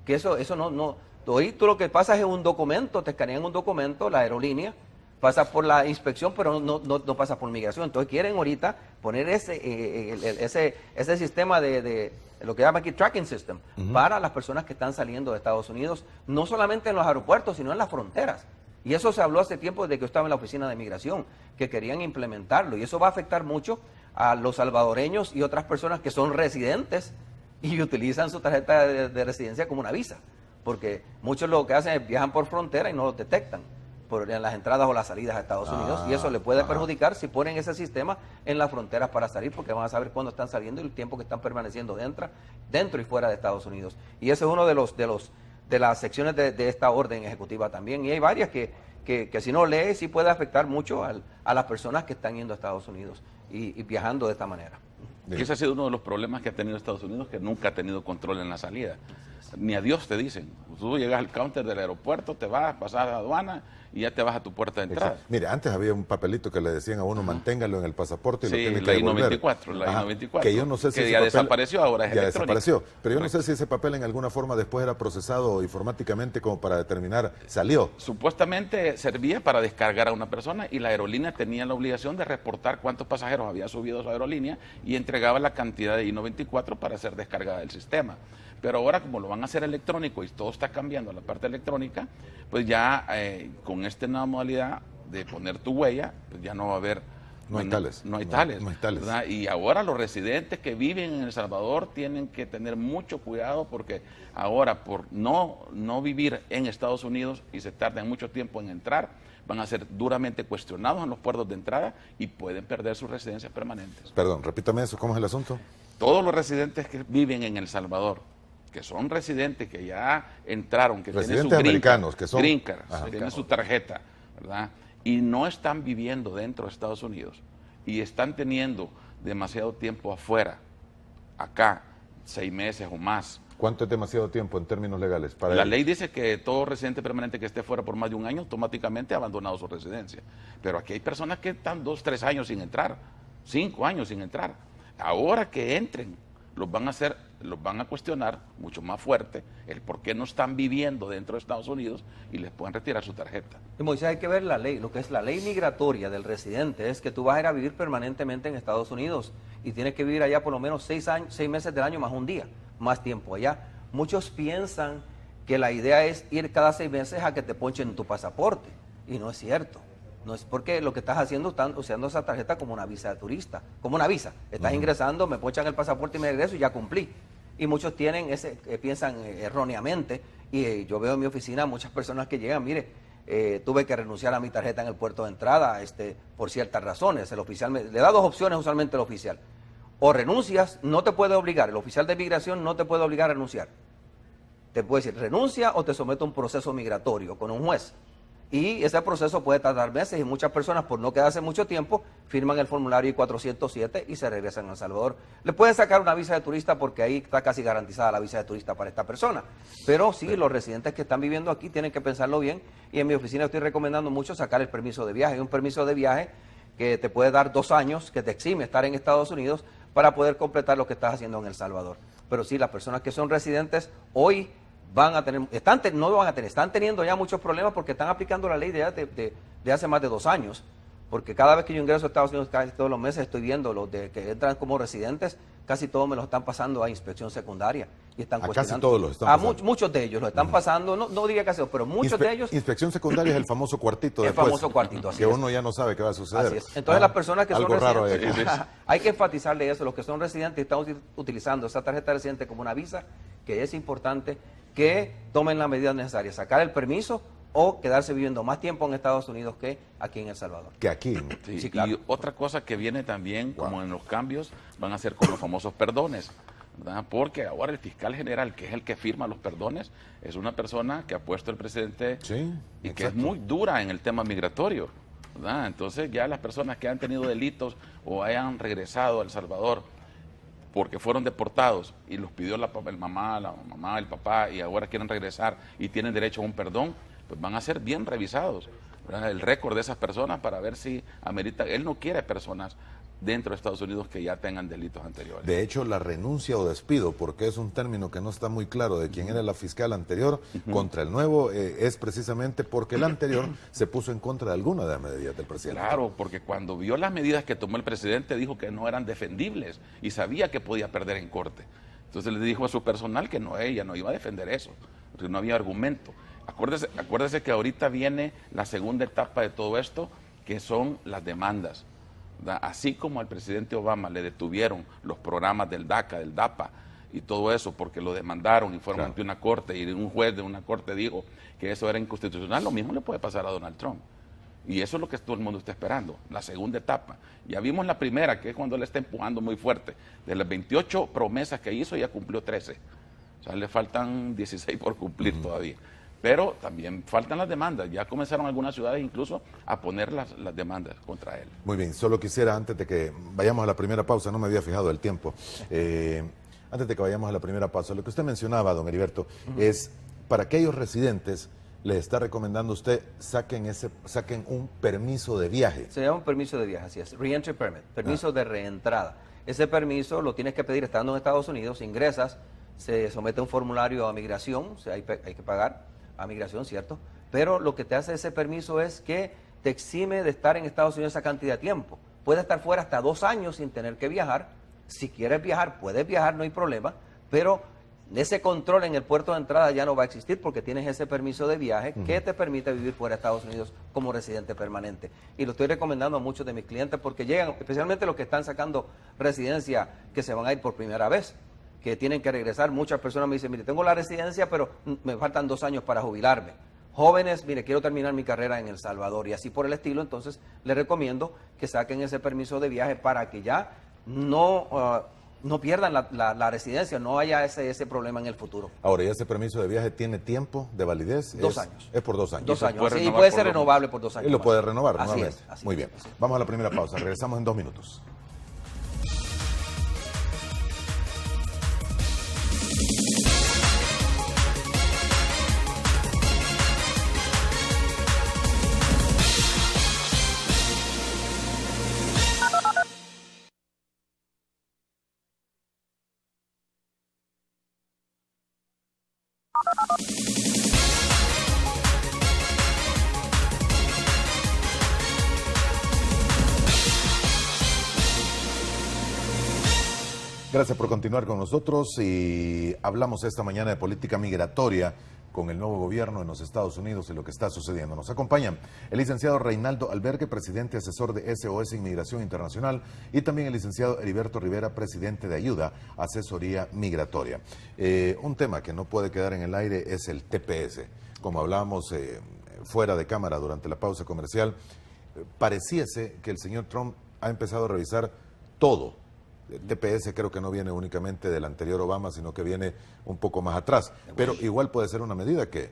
Que eso no. Hoy tú lo que pasas es un documento, te escanean un documento, la aerolínea, pasa por la inspección, pero no pasa por migración. Entonces quieren ahorita poner ese sistema de lo que llaman aquí tracking system, para las personas que están saliendo de Estados Unidos, no solamente en los aeropuertos, sino en las fronteras. Y eso se habló hace tiempo desde que yo estaba en la oficina de migración, que querían implementarlo. Y eso va a afectar mucho a los salvadoreños y otras personas que son residentes y utilizan su tarjeta de residencia como una visa. Porque muchos lo que hacen es viajan por frontera y no los detectan en las entradas o las salidas a Estados Unidos, y eso le puede perjudicar si ponen ese sistema en las fronteras para salir, porque van a saber cuándo están saliendo y el tiempo que están permaneciendo dentro y fuera de Estados Unidos. Y ese es uno de las secciones de esta orden ejecutiva también, y hay varias que si no lee sí puede afectar mucho a las personas que están yendo a Estados Unidos y viajando de esta manera. Ese ha sido uno de los problemas que ha tenido Estados Unidos, que nunca ha tenido control en la salida. Ni a Dios te dicen. Tú llegas al counter del aeropuerto, te vas, pasas a la aduana y ya te vas a tu puerta de entrada. Mire, antes había un papelito que le decían a uno, manténgalo en el pasaporte y lo tiene que la devolver. la I-94. Que yo no sé si ya desapareció, ahora es ya electrónico. Desapareció, pero yo no sé si ese papel en alguna forma después era procesado informáticamente como para determinar, salió. Supuestamente servía para descargar a una persona y la aerolínea tenía la obligación de reportar cuántos pasajeros había subido a su aerolínea y entregaba la cantidad de I-94 para ser descargada del sistema. Pero ahora, como lo van a hacer electrónico y todo está cambiando a la parte electrónica, pues ya con esta nueva modalidad de poner tu huella, pues ya no va a haber No hay tales. No hay tales. No hay tales. ¿Verdad? Y ahora los residentes que viven en El Salvador tienen que tener mucho cuidado porque ahora por no vivir en Estados Unidos y se tardan mucho tiempo en entrar, van a ser duramente cuestionados en los puertos de entrada y pueden perder sus residencias permanentes. Perdón, repítame eso, ¿cómo es el asunto? Todos los residentes que viven en El Salvador, que son residentes que ya entraron, que tienen su americanos, que son green card, tienen su tarjeta, ¿verdad? Y no están viviendo dentro de Estados Unidos y están teniendo demasiado tiempo afuera, acá, 6 meses o más. ¿Cuánto es demasiado tiempo en términos legales? La ley dice que todo residente permanente que esté fuera por más de un año automáticamente ha abandonado su residencia. Pero aquí hay personas que están 2, 3 años sin entrar, 5 años sin entrar. Ahora que entren, los van a cuestionar mucho más fuerte el por qué no están viviendo dentro de Estados Unidos y les pueden retirar su tarjeta. Y Moisés, hay que ver la ley, lo que es la ley migratoria del residente es que tú vas a ir a vivir permanentemente en Estados Unidos y tienes que vivir allá por lo menos 6 meses del año más un día, más tiempo allá. Muchos piensan que la idea es ir cada 6 meses a que te ponchen tu pasaporte y no es cierto. No es porque lo que estás haciendo, están usando esa tarjeta como una visa de turista, como una visa. Estás ingresando, me ponchan el pasaporte y me regreso y ya cumplí. Y muchos tienen piensan erróneamente, y yo veo en mi oficina muchas personas que llegan, mire, tuve que renunciar a mi tarjeta en el puerto de entrada por ciertas razones. El oficial le da 2 opciones usualmente el oficial. O renuncias, no te puede obligar, el oficial de migración no te puede obligar a renunciar. Te puede decir, renuncia o te somete a un proceso migratorio con un juez. Y ese proceso puede tardar meses y muchas personas, por no quedarse mucho tiempo, firman el formulario I-407 y se regresan a El Salvador. Le pueden sacar una visa de turista porque ahí está casi garantizada la visa de turista para esta persona. Pero sí, los residentes que están viviendo aquí tienen que pensarlo bien y en mi oficina estoy recomendando mucho sacar el permiso de viaje. Hay un permiso de viaje que te puede dar 2 años, que te exime estar en Estados Unidos para poder completar lo que estás haciendo en El Salvador. Pero sí, las personas que son residentes hoy van a tener, están teniendo ya muchos problemas porque están aplicando la ley de hace más de 2 años. Porque cada vez que yo ingreso a Estados Unidos, casi todos los meses estoy viendo los de que entran como residentes, casi todos me los están pasando a inspección secundaria. Y están cuestionando. Casi todos los están pasando. Muchos de ellos lo están pasando, no diría casi todos, pero muchos de ellos. Inspección secundaria es el famoso cuartito después. El famoso cuartito, así que uno ya no sabe qué va a suceder. Así es. Entonces las personas que algo son residentes, raro hay, hay que enfatizarle eso, los que son residentes y están utilizando esa tarjeta de residente como una visa, que es importante que tomen las medidas necesarias, sacar el permiso o quedarse viviendo más tiempo en Estados Unidos que aquí en El Salvador. Que aquí. Sí, sí, claro. Y otra cosa que viene también, como en los cambios, van a ser con los famosos perdones, ¿verdad? Porque ahora el fiscal general, que es el que firma los perdones, es una persona que ha puesto el presidente y que es muy dura en el tema migratorio, ¿verdad? Entonces ya las personas que han tenido delitos o hayan regresado a El Salvador porque fueron deportados y los pidió la mamá, el papá y ahora quieren regresar y tienen derecho a un perdón, pues van a ser bien revisados, ¿verdad? El récord de esas personas para ver si amerita. Él no quiere personas dentro de Estados Unidos que ya tengan delitos anteriores. De hecho, la renuncia o despido, porque es un término que no está muy claro de quién era la fiscal anterior contra el nuevo, es precisamente porque el anterior se puso en contra de alguna de las medidas del presidente. Claro, porque cuando vio las medidas que tomó el presidente dijo que no eran defendibles y sabía que podía perder en corte. Entonces le dijo a su personal que ella no iba a defender eso, porque no había argumento. Acuérdese que ahorita viene la segunda etapa de todo esto, que son las demandas. Así como al presidente Obama le detuvieron los programas del DACA, del DAPA y todo eso porque lo demandaron y fueron ante una corte y un juez de una corte dijo que eso era inconstitucional, lo mismo le puede pasar a Donald Trump. Y eso es lo que todo el mundo está esperando, la segunda etapa. Ya vimos la primera, que es cuando él está empujando muy fuerte. De las 28 promesas que hizo, ya cumplió 13. O sea, le faltan 16 por cumplir todavía. Pero también faltan las demandas. Ya comenzaron algunas ciudades incluso a poner las demandas contra él. Muy bien, solo quisiera, antes de que vayamos a la primera pausa, no me había fijado el tiempo, antes de que vayamos a la primera pausa, lo que usted mencionaba, don Heriberto, es para aquellos residentes, les está recomendando usted, saquen un permiso de viaje. Se llama un permiso de viaje, así es, Reentry Permit, permiso de reentrada. Ese permiso lo tienes que pedir estando en Estados Unidos, ingresas, se somete a un formulario a migración, o sea, hay que pagar a migración, ¿cierto? Pero lo que te hace ese permiso es que te exime de estar en Estados Unidos esa cantidad de tiempo. Puedes estar fuera hasta 2 años sin tener que viajar. Si quieres viajar, puedes viajar, no hay problema, pero ese control en el puerto de entrada ya no va a existir porque tienes ese permiso de viaje que te permite vivir fuera de Estados Unidos como residente permanente. Y lo estoy recomendando a muchos de mis clientes porque llegan, especialmente los que están sacando residencia, que se van a ir por primera vez, que tienen que regresar. Muchas personas me dicen, mire, tengo la residencia, pero me faltan 2 años para jubilarme. Jóvenes, mire, quiero terminar mi carrera en El Salvador y así por el estilo. Entonces, les recomiendo que saquen ese permiso de viaje para que ya no pierdan la residencia, no haya ese problema en el futuro. Ahora, ¿y ese permiso de viaje tiene tiempo de validez? 2 años. Es por 2 años. 2 años, sí, y puede ser renovable por 2 años. Y lo puede renovar así nuevamente. Es, Muy bien. Vamos a la primera pausa. Regresamos en 2 minutos. Gracias por continuar con nosotros y hablamos esta mañana de política migratoria con el nuevo gobierno en los Estados Unidos y lo que está sucediendo. Nos acompañan el licenciado Reinaldo Albergue, presidente asesor de SOS Inmigración Internacional, y también el licenciado Heriberto Rivera, presidente de Ayuda, Asesoría Migratoria. Un tema que no puede quedar en el aire es el TPS. Como hablábamos fuera de cámara durante la pausa comercial, pareciese que el señor Trump ha empezado a revisar todo. El TPS creo que no viene únicamente del anterior Obama, sino que viene un poco más atrás. Pero igual puede ser una medida que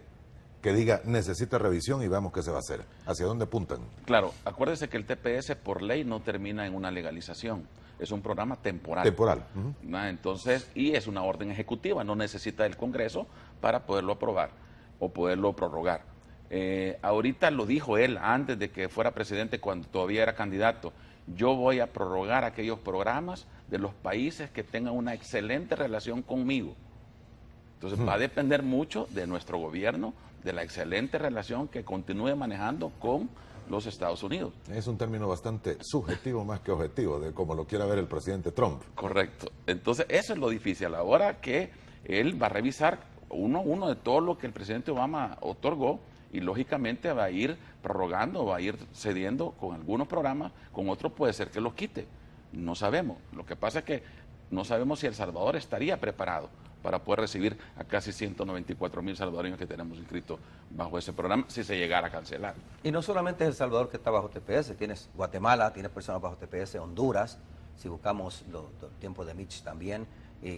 diga necesita revisión y veamos qué se va a hacer. ¿Hacia dónde apuntan? Claro, acuérdese que el TPS por ley no termina en una legalización. Es un programa temporal. Temporal. Entonces, y es una orden ejecutiva, no necesita el Congreso para poderlo aprobar o poderlo prorrogar. Ahorita lo dijo él antes de que fuera presidente, cuando todavía era candidato. Yo voy a prorrogar aquellos programas de los países que tengan una excelente relación conmigo. Entonces va a depender mucho de nuestro gobierno, de la excelente relación que continúe manejando con los Estados Unidos. Es un término bastante subjetivo más que objetivo, de como lo quiera ver el presidente Trump. Correcto. Entonces eso es lo difícil. Ahora que él va a revisar uno de todo lo que el presidente Obama otorgó, y lógicamente va a ir prorrogando, va a ir cediendo con algunos programas, con otros puede ser que los quite. No sabemos. Lo que pasa es que no sabemos si El Salvador estaría preparado para poder recibir a casi 194,000 salvadoreños que tenemos inscritos bajo ese programa si se llegara a cancelar. Y no solamente es El Salvador que está bajo TPS, tienes Guatemala, tienes personas bajo TPS, Honduras, si buscamos los tiempos de Mitch también,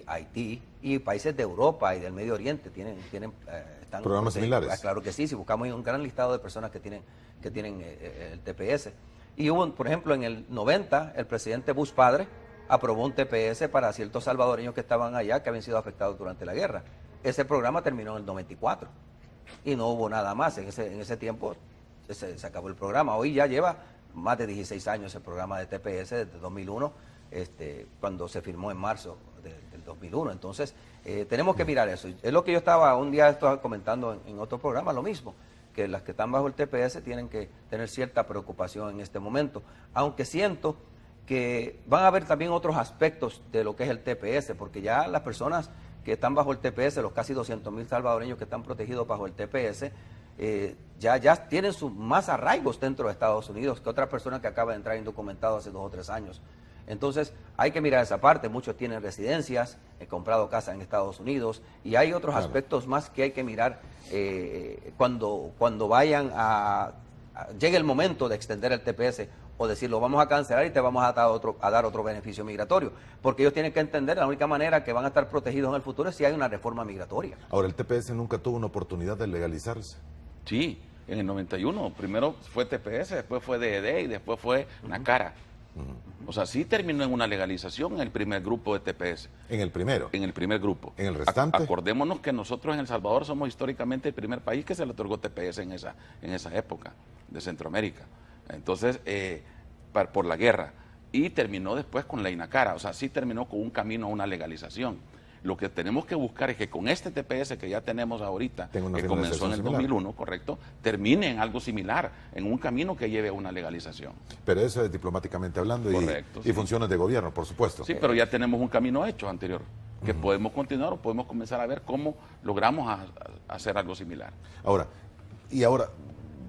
Haití y países de Europa y del Medio Oriente están programas similares. Claro que sí, si buscamos un gran listado de personas que tienen el TPS. Y hubo, por ejemplo, en el 90, el presidente Bush padre aprobó un TPS para ciertos salvadoreños que estaban allá, que habían sido afectados durante la guerra. Ese programa terminó en el 94 y no hubo nada más. En ese tiempo se acabó el programa. Hoy ya lleva más de 16 años el programa de TPS, desde 2001, cuando se firmó en marzo del 2001. Entonces, tenemos que mirar eso. Es lo que yo estaba comentando en otro programa, lo mismo, que las que están bajo el TPS tienen que tener cierta preocupación en este momento, aunque siento que van a haber también otros aspectos de lo que es el TPS, porque ya las personas que están bajo el TPS, los casi 200,000 salvadoreños que están protegidos bajo el TPS, ya tienen más arraigos dentro de Estados Unidos que otras personas que acaban de entrar indocumentados hace 2 o 3 años. Entonces, hay que mirar esa parte. Muchos tienen residencias, he comprado casa en Estados Unidos, y hay otros aspectos más que hay que mirar cuando vayan llegue el momento de extender el TPS o decir, lo vamos a cancelar y te vamos a dar otro beneficio migratorio. Porque ellos tienen que entender, la única manera que van a estar protegidos en el futuro es si hay una reforma migratoria. Ahora, ¿el TPS nunca tuvo una oportunidad de legalizarse? Sí, en el 91. Primero fue TPS, después fue DED y después fue NACARA. O sea, sí terminó en una legalización en el primer grupo de TPS. ¿En el primero? En el primer grupo. ¿En el restante? Acordémonos que nosotros en El Salvador somos históricamente el primer país que se le otorgó TPS en esa época de Centroamérica. Entonces, por la guerra. Y terminó después con la INACARA. O sea, sí terminó con un camino a una legalización. Lo que tenemos que buscar es que con este TPS que ya tenemos ahorita, que comenzó en el 2001, correcto, termine en algo similar, en un camino que lleve a una legalización. Pero eso es diplomáticamente hablando correcto, y funciones de gobierno, por supuesto. Sí, pero ya tenemos un camino hecho anterior. que podemos continuar o podemos comenzar a ver cómo logramos hacer algo similar. Ahora,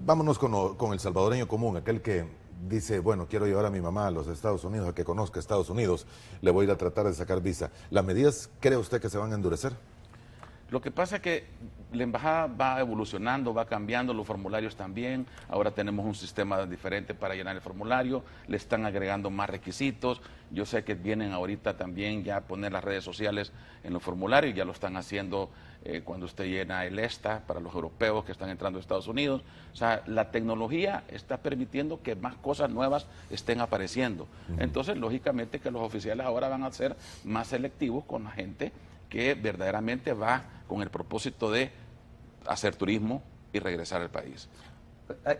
vámonos con el salvadoreño común, aquel que dice, bueno, quiero llevar a mi mamá a los Estados Unidos, a que conozca Estados Unidos, le voy a ir a tratar de sacar visa. ¿Las medidas cree usted que se van a endurecer? Lo que pasa es que la embajada va evolucionando, va cambiando, los formularios también. Ahora tenemos un sistema diferente para llenar el formulario, le están agregando más requisitos. Yo sé que vienen ahorita también ya a poner las redes sociales en los formularios, ya lo están haciendo cuando usted llena el ESTA para los europeos que están entrando a Estados Unidos. O sea, la tecnología está permitiendo que más cosas nuevas estén apareciendo. Entonces, lógicamente que los oficiales ahora van a ser más selectivos con la gente que verdaderamente va con el propósito de hacer turismo y regresar al país.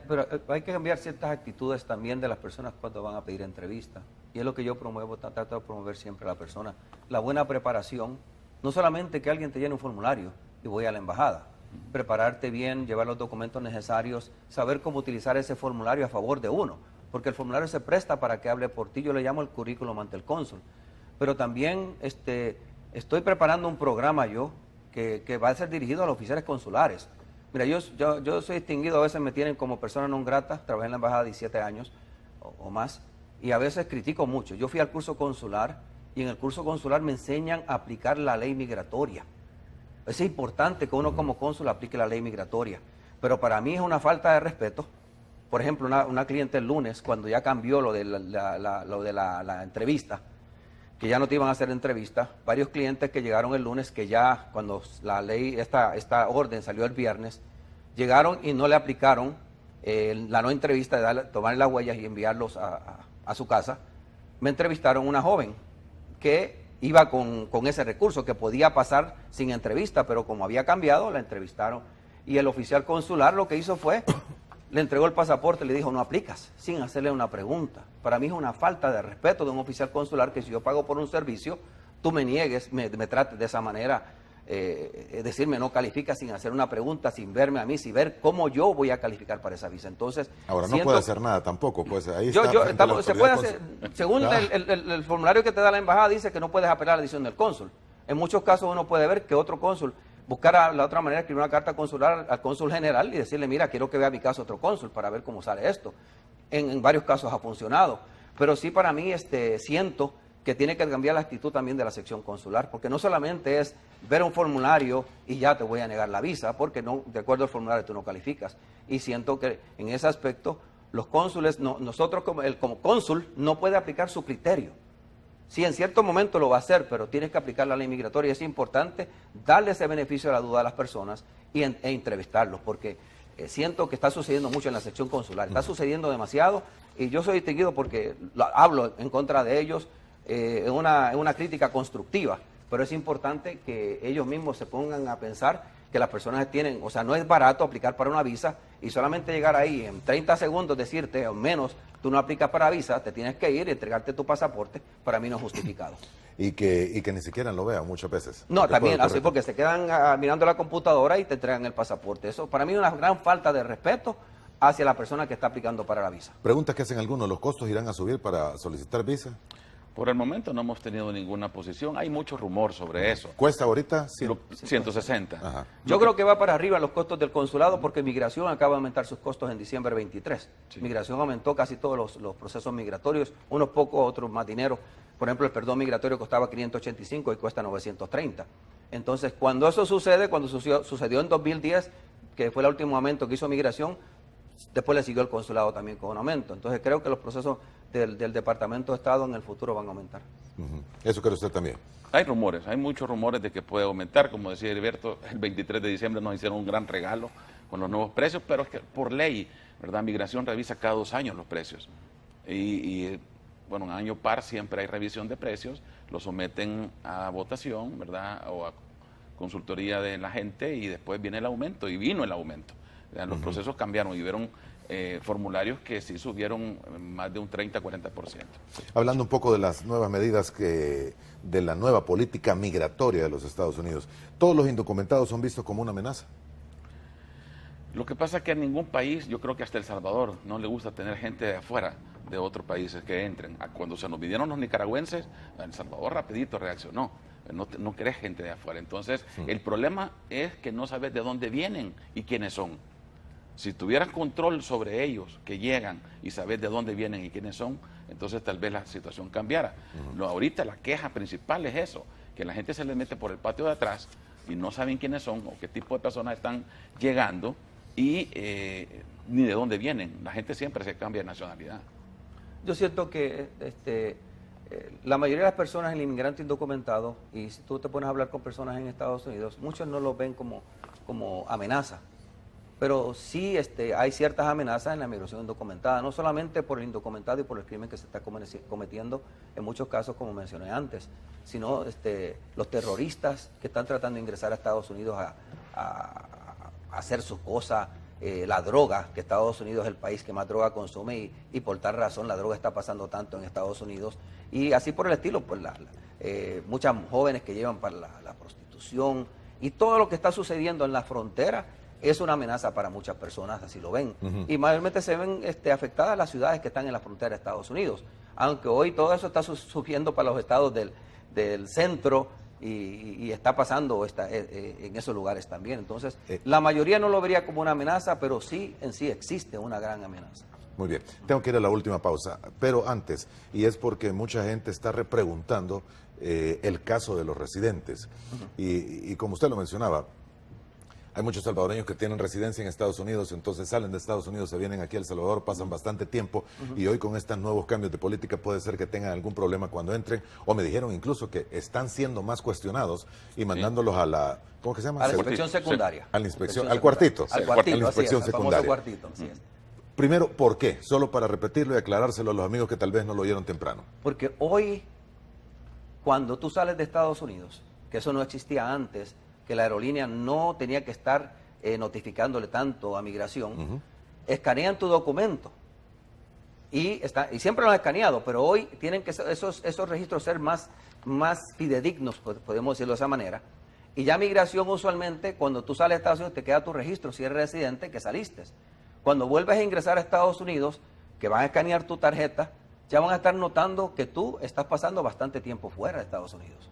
Pero hay que cambiar ciertas actitudes también de las personas cuando van a pedir entrevista. Y es lo que yo promuevo, trato de promover siempre a la persona. La buena preparación, no solamente que alguien te llene un formulario y voy a la embajada. Prepararte bien, llevar los documentos necesarios, saber cómo utilizar ese formulario a favor de uno. Porque el formulario se presta para que hable por ti, yo le llamo el currículum ante el cónsul. Pero también estoy preparando un programa que va a ser dirigido a los oficiales consulares. Mira, yo soy distinguido, a veces me tienen como persona non grata, trabajé en la embajada 17 años o más, y a veces critico mucho. Yo fui al curso consular y en el curso consular me enseñan a aplicar la ley migratoria. Es importante que uno como cónsul aplique la ley migratoria, pero para mí es una falta de respeto. Por ejemplo, una cliente el lunes, cuando ya cambió lo de la entrevista, que ya no te iban a hacer entrevista, varios clientes que llegaron el lunes, que ya cuando la ley, esta orden salió el viernes, llegaron y no le aplicaron la no entrevista de tomar las huellas y enviarlos a su casa. Me entrevistaron una joven que iba con ese recurso, que podía pasar sin entrevista, pero como había cambiado, la entrevistaron. Y el oficial consular lo que hizo fue, le entregó el pasaporte y le dijo, no aplicas, sin hacerle una pregunta. Para mí es una falta de respeto de un oficial consular que si yo pago por un servicio, tú me niegues, me trates de esa manera, decirme no califica sin hacer una pregunta, sin verme a mí, sin ver cómo yo voy a calificar para esa visa. Entonces, ahora no puede hacer nada tampoco, pues ahí se puede hacer, según el formulario que te da la embajada dice que no puedes apelar a la decisión del cónsul. En muchos casos uno puede ver que otro cónsul buscar la otra manera, escribir una carta consular al cónsul general y decirle, mira, quiero que vea mi caso otro cónsul para ver cómo sale esto. En varios casos ha funcionado, pero sí para mí siento que tiene que cambiar la actitud también de la sección consular, porque no solamente es ver un formulario y ya te voy a negar la visa, porque no, de acuerdo al formulario tú no calificas. Y siento que en ese aspecto los cónsules, nosotros como cónsul no puede aplicar su criterio. Sí, en cierto momento lo va a hacer, pero tienes que aplicar la ley migratoria y es importante darle ese beneficio de la duda a las personas e entrevistarlos, porque siento que está sucediendo mucho en la sección consular, está sucediendo demasiado y yo soy distinguido porque hablo en contra de ellos en una crítica constructiva, pero es importante que ellos mismos se pongan a pensar que las personas tienen, o sea, no es barato aplicar para una visa y solamente llegar ahí en 30 segundos decirte, o menos, tú no aplicas para visa, te tienes que ir y entregarte tu pasaporte, para mí no es justificado. Y que ni siquiera lo vean muchas veces. No, también, así porque se quedan mirando la computadora y te entregan el pasaporte. Eso para mí es una gran falta de respeto hacia la persona que está aplicando para la visa. Preguntas que hacen algunos, ¿los costos irán a subir para solicitar visa? Por el momento no hemos tenido ninguna posición, hay mucho rumor sobre eso. ¿Cuesta ahorita? 160. Ajá. Yo creo que va para arriba los costos del consulado porque Migración acaba de aumentar sus costos en diciembre 23. Sí. Migración aumentó casi todos los procesos migratorios, unos pocos, otros más dinero. Por ejemplo, el perdón migratorio costaba 585 y cuesta 930. Entonces, cuando eso sucede, cuando sucedió en 2010, que fue el último aumento que hizo Migración, después le siguió el consulado también con un aumento. Entonces creo que los procesos del Departamento de Estado en el futuro van a aumentar. ¿Eso cree usted también? Hay rumores, hay muchos rumores de que puede aumentar. Como decía Heriberto, el 23 de diciembre nos hicieron un gran regalo con los nuevos precios, pero es que por ley, ¿verdad? Migración revisa cada 2 años los precios. Y bueno, en año par siempre hay revisión de precios, lo someten a votación, ¿verdad? O a consultoría de la gente y después viene el aumento, y vino el aumento. Los procesos cambiaron y hubieron formularios que sí subieron más de un 30-40%. Hablando un poco de las nuevas medidas de la nueva política migratoria de los Estados Unidos, ¿todos los indocumentados son vistos como una amenaza? Lo que pasa es que a ningún país, yo creo que hasta El Salvador, no le gusta tener gente de afuera, de otros países que entren. Cuando se nos vinieron los nicaragüenses, El Salvador rapidito reaccionó. no querés gente de afuera. Entonces, el problema es que no sabes de dónde vienen y quiénes son. Si tuvieras control sobre ellos, que llegan, y sabes de dónde vienen y quiénes son, entonces tal vez la situación cambiara. No, ahorita la queja principal es eso, que la gente se les mete por el patio de atrás y no saben quiénes son o qué tipo de personas están llegando y ni de dónde vienen. La gente siempre se cambia de nacionalidad. Yo siento que la mayoría de las personas, el inmigrante indocumentado, y si tú te pones a hablar con personas en Estados Unidos, muchos no lo ven como amenaza. Pero sí hay ciertas amenazas en la migración indocumentada, no solamente por el indocumentado y por el crimen que se está cometiendo en muchos casos, como mencioné antes, sino los terroristas que están tratando de ingresar a Estados Unidos a hacer sus cosas, la droga, que Estados Unidos es el país que más droga consume y por tal razón la droga está pasando tanto en Estados Unidos y así por el estilo, pues muchas jóvenes que llevan para la prostitución y todo lo que está sucediendo en la frontera es una amenaza para muchas personas, así lo ven. Y mayormente se ven afectadas las ciudades que están en la frontera de Estados Unidos, aunque hoy todo eso está surgiendo para los estados del centro y está pasando en esos lugares también. Entonces, la mayoría no lo vería como una amenaza, pero sí, en sí existe una gran amenaza. Muy bien, tengo que ir a la última pausa, pero antes, y es porque mucha gente está repreguntando el caso de los residentes, y como usted lo mencionaba, hay muchos salvadoreños que tienen residencia en Estados Unidos, entonces salen de Estados Unidos, se vienen aquí a El Salvador, pasan bastante tiempo y hoy con estos nuevos cambios de política puede ser que tengan algún problema cuando entren, o me dijeron incluso que están siendo más cuestionados y mandándolos a la, ¿cómo que se llama? A la inspección secundaria. A la inspección, al cuartito. Al cuartito, a la inspección secundaria. Cuartito, así es. Primero, ¿por qué? Solo para repetirlo y aclarárselo a los amigos que tal vez no lo oyeron temprano. Porque hoy, cuando tú sales de Estados Unidos, que eso no existía antes, que la aerolínea no tenía que estar notificándole tanto a migración, escanean tu documento y siempre lo han escaneado, pero hoy tienen que esos registros ser más fidedignos, podemos decirlo de esa manera, y ya migración usualmente cuando tú sales de Estados Unidos te queda tu registro si eres residente que saliste. Cuando vuelves a ingresar a Estados Unidos, que van a escanear tu tarjeta, ya van a estar notando que tú estás pasando bastante tiempo fuera de Estados Unidos.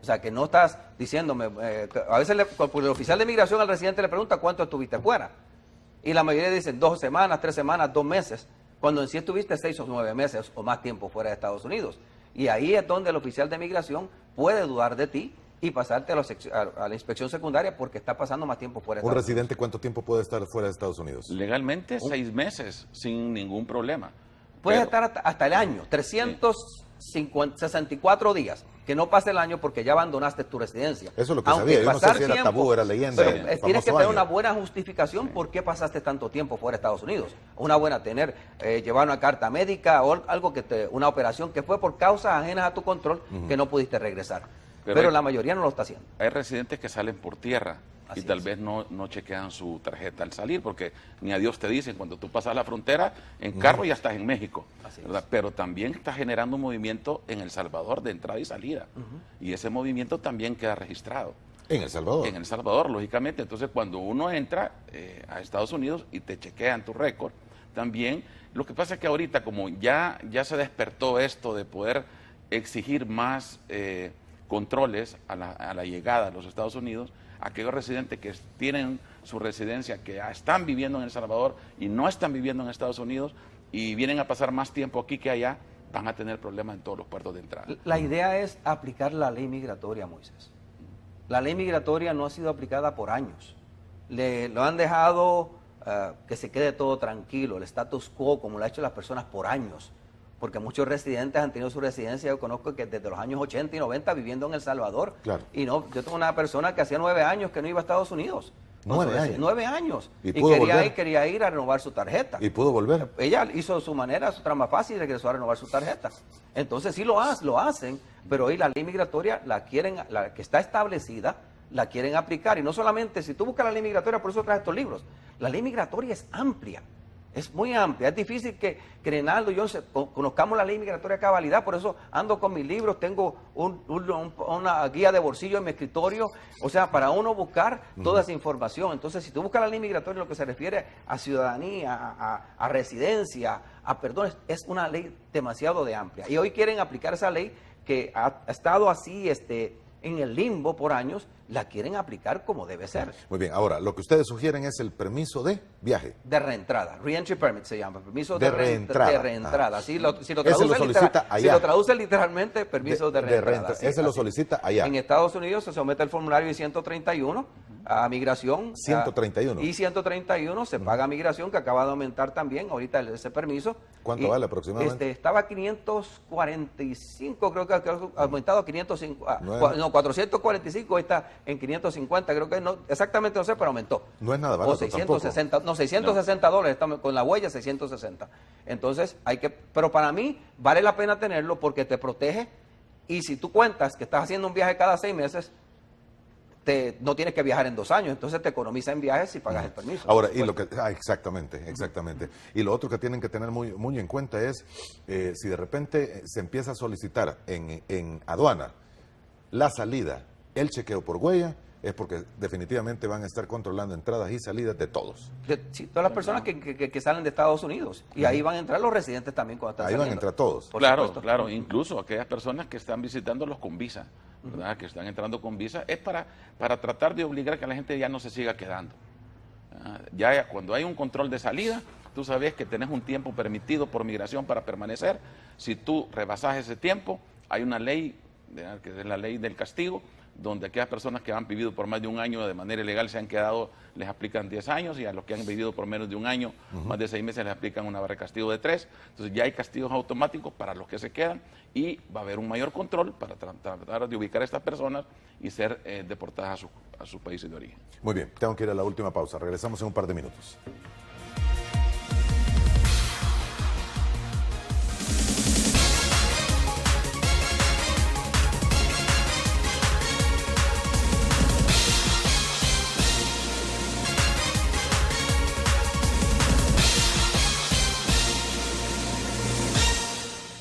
O sea, que no estás diciéndome, a veces el oficial de migración al residente le pregunta cuánto estuviste fuera. Y la mayoría dicen 2 semanas, 3 semanas, 2 meses, cuando en sí estuviste 6 o 9 meses o más tiempo fuera de Estados Unidos. Y ahí es donde el oficial de migración puede dudar de ti y pasarte a la inspección secundaria porque está pasando más tiempo fuera de Estados Unidos. ¿Un residente cuánto tiempo puede estar fuera de Estados Unidos? Legalmente 6 meses, sin ningún problema. Puedes estar hasta el año, 364 días, que no pase el año porque ya abandonaste tu residencia. Eso es lo que sabía, yo no sé si era tabú, era leyenda. Pero tienes que tener una buena justificación por qué pasaste tanto tiempo fuera de Estados Unidos. Una buena, llevar una carta médica o algo una operación que fue por causas ajenas a tu control que no pudiste regresar. Pero la mayoría no lo está haciendo. Hay residentes que salen por tierra y tal vez no chequean su tarjeta al salir, porque ni a Dios te dicen, cuando tú pasas la frontera en carro ya estás en México, ¿verdad? Pero también está generando un movimiento en El Salvador de entrada y salida, y ese movimiento también queda registrado. ¿En El Salvador? En El Salvador, lógicamente. Entonces, cuando uno entra a Estados Unidos y te chequean tu récord, también, lo que pasa es que ahorita, como ya se despertó esto de poder exigir más controles a la llegada a los Estados Unidos, aquellos residentes que tienen su residencia, que están viviendo en El Salvador y no están viviendo en Estados Unidos y vienen a pasar más tiempo aquí que allá, van a tener problemas en todos los puertos de entrada. La idea es aplicar la ley migratoria, Moisés. La ley migratoria no ha sido aplicada por años. Lo han dejado que se quede todo tranquilo, el status quo, como lo han hecho las personas por años. Porque muchos residentes han tenido su residencia, yo conozco que desde los años 80 y 90 viviendo en El Salvador. Claro. Y no, yo tengo una persona que hacía 9 años que no iba a Estados Unidos. 9 años. 9 años. Y quería ir a renovar su tarjeta. ¿Y pudo volver? Ella hizo su manera, su trama fácil y regresó a renovar su tarjeta. Entonces sí lo hacen, pero hoy la ley migratoria la que está establecida, la quieren aplicar. Y no solamente, si tú buscas la ley migratoria, por eso traes estos libros, la ley migratoria es amplia. Es muy amplia, es difícil que Reinaldo y yo conozcamos la ley migratoria a cabalidad, por eso ando con mis libros, tengo una guía de bolsillo en mi escritorio, o sea, para uno buscar toda esa información. Entonces, si tú buscas la ley migratoria, lo que se refiere a ciudadanía, a residencia, a perdón, es una ley demasiado amplia. Y hoy quieren aplicar esa ley que ha estado así, en el limbo por años, la quieren aplicar como debe ser. Muy bien, ahora, lo que ustedes sugieren es el permiso de viaje. De reentrada, re-entry permit se llama, permiso De reentrada. De reentrada. Si lo Ese lo traduce solicita allá. si lo traduce literalmente, permiso de reentrada. Ese lo solicita allá. En Estados Unidos se somete el formulario I-131 a migración. 131. I-131 se paga a migración, que acaba de aumentar también ahorita ese permiso. ¿Cuánto vale aproximadamente? Estaba a 545, creo que ha aumentado a 550, no, 445, está en 550, creo que no, exactamente no sé, pero aumentó. No es nada barato o 660, tampoco. no, 660 dólares, estamos con la huella 660. Entonces, pero para mí vale la pena tenerlo porque te protege, y si tú cuentas que estás haciendo un viaje cada 6 meses, no tienes que viajar en 2 años, entonces te economiza en viajes si pagas el permiso. Ahora, y lo que, exactamente. Y lo otro que tienen que tener muy en cuenta es, si de repente se empieza a solicitar en aduana la salida, el chequeo por huella, es porque definitivamente van a estar controlando entradas y salidas de todos. Sí, todas las personas que salen de Estados Unidos, y ahí van a entrar los residentes también cuando están Ahí saliendo. van a entrar todos. Claro, incluso aquellas personas que están visitándolos con visa, ¿verdad? Que están entrando con visa, es para tratar de obligar a que la gente ya no se siga quedando. Ya cuando hay un control de salida, tú sabes que tenés un tiempo permitido por migración para permanecer. Si tú rebasas ese tiempo, hay una ley, ¿verdad? Que es la ley del castigo, donde aquellas personas que han vivido por más de un año de manera ilegal se han quedado, les aplican 10 años, y a los que han vivido por menos de un año, más de 6 meses, les aplican una barra de castigo de 3. Entonces ya hay castigos automáticos para los que se quedan, y va a haber un mayor control para tratar de ubicar a estas personas y ser deportadas a sus países de origen. Muy bien, tengo que ir a la última pausa. Regresamos en un par de minutos.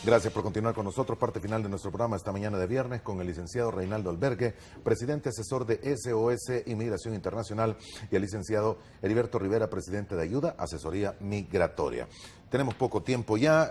Gracias por continuar con nosotros. Parte final de nuestro programa esta mañana de viernes con el licenciado Reinaldo Albergue, presidente asesor de SOS Inmigración Internacional, y el licenciado Heriberto Rivera, presidente de Ayuda Asesoría Migratoria. Tenemos poco tiempo ya.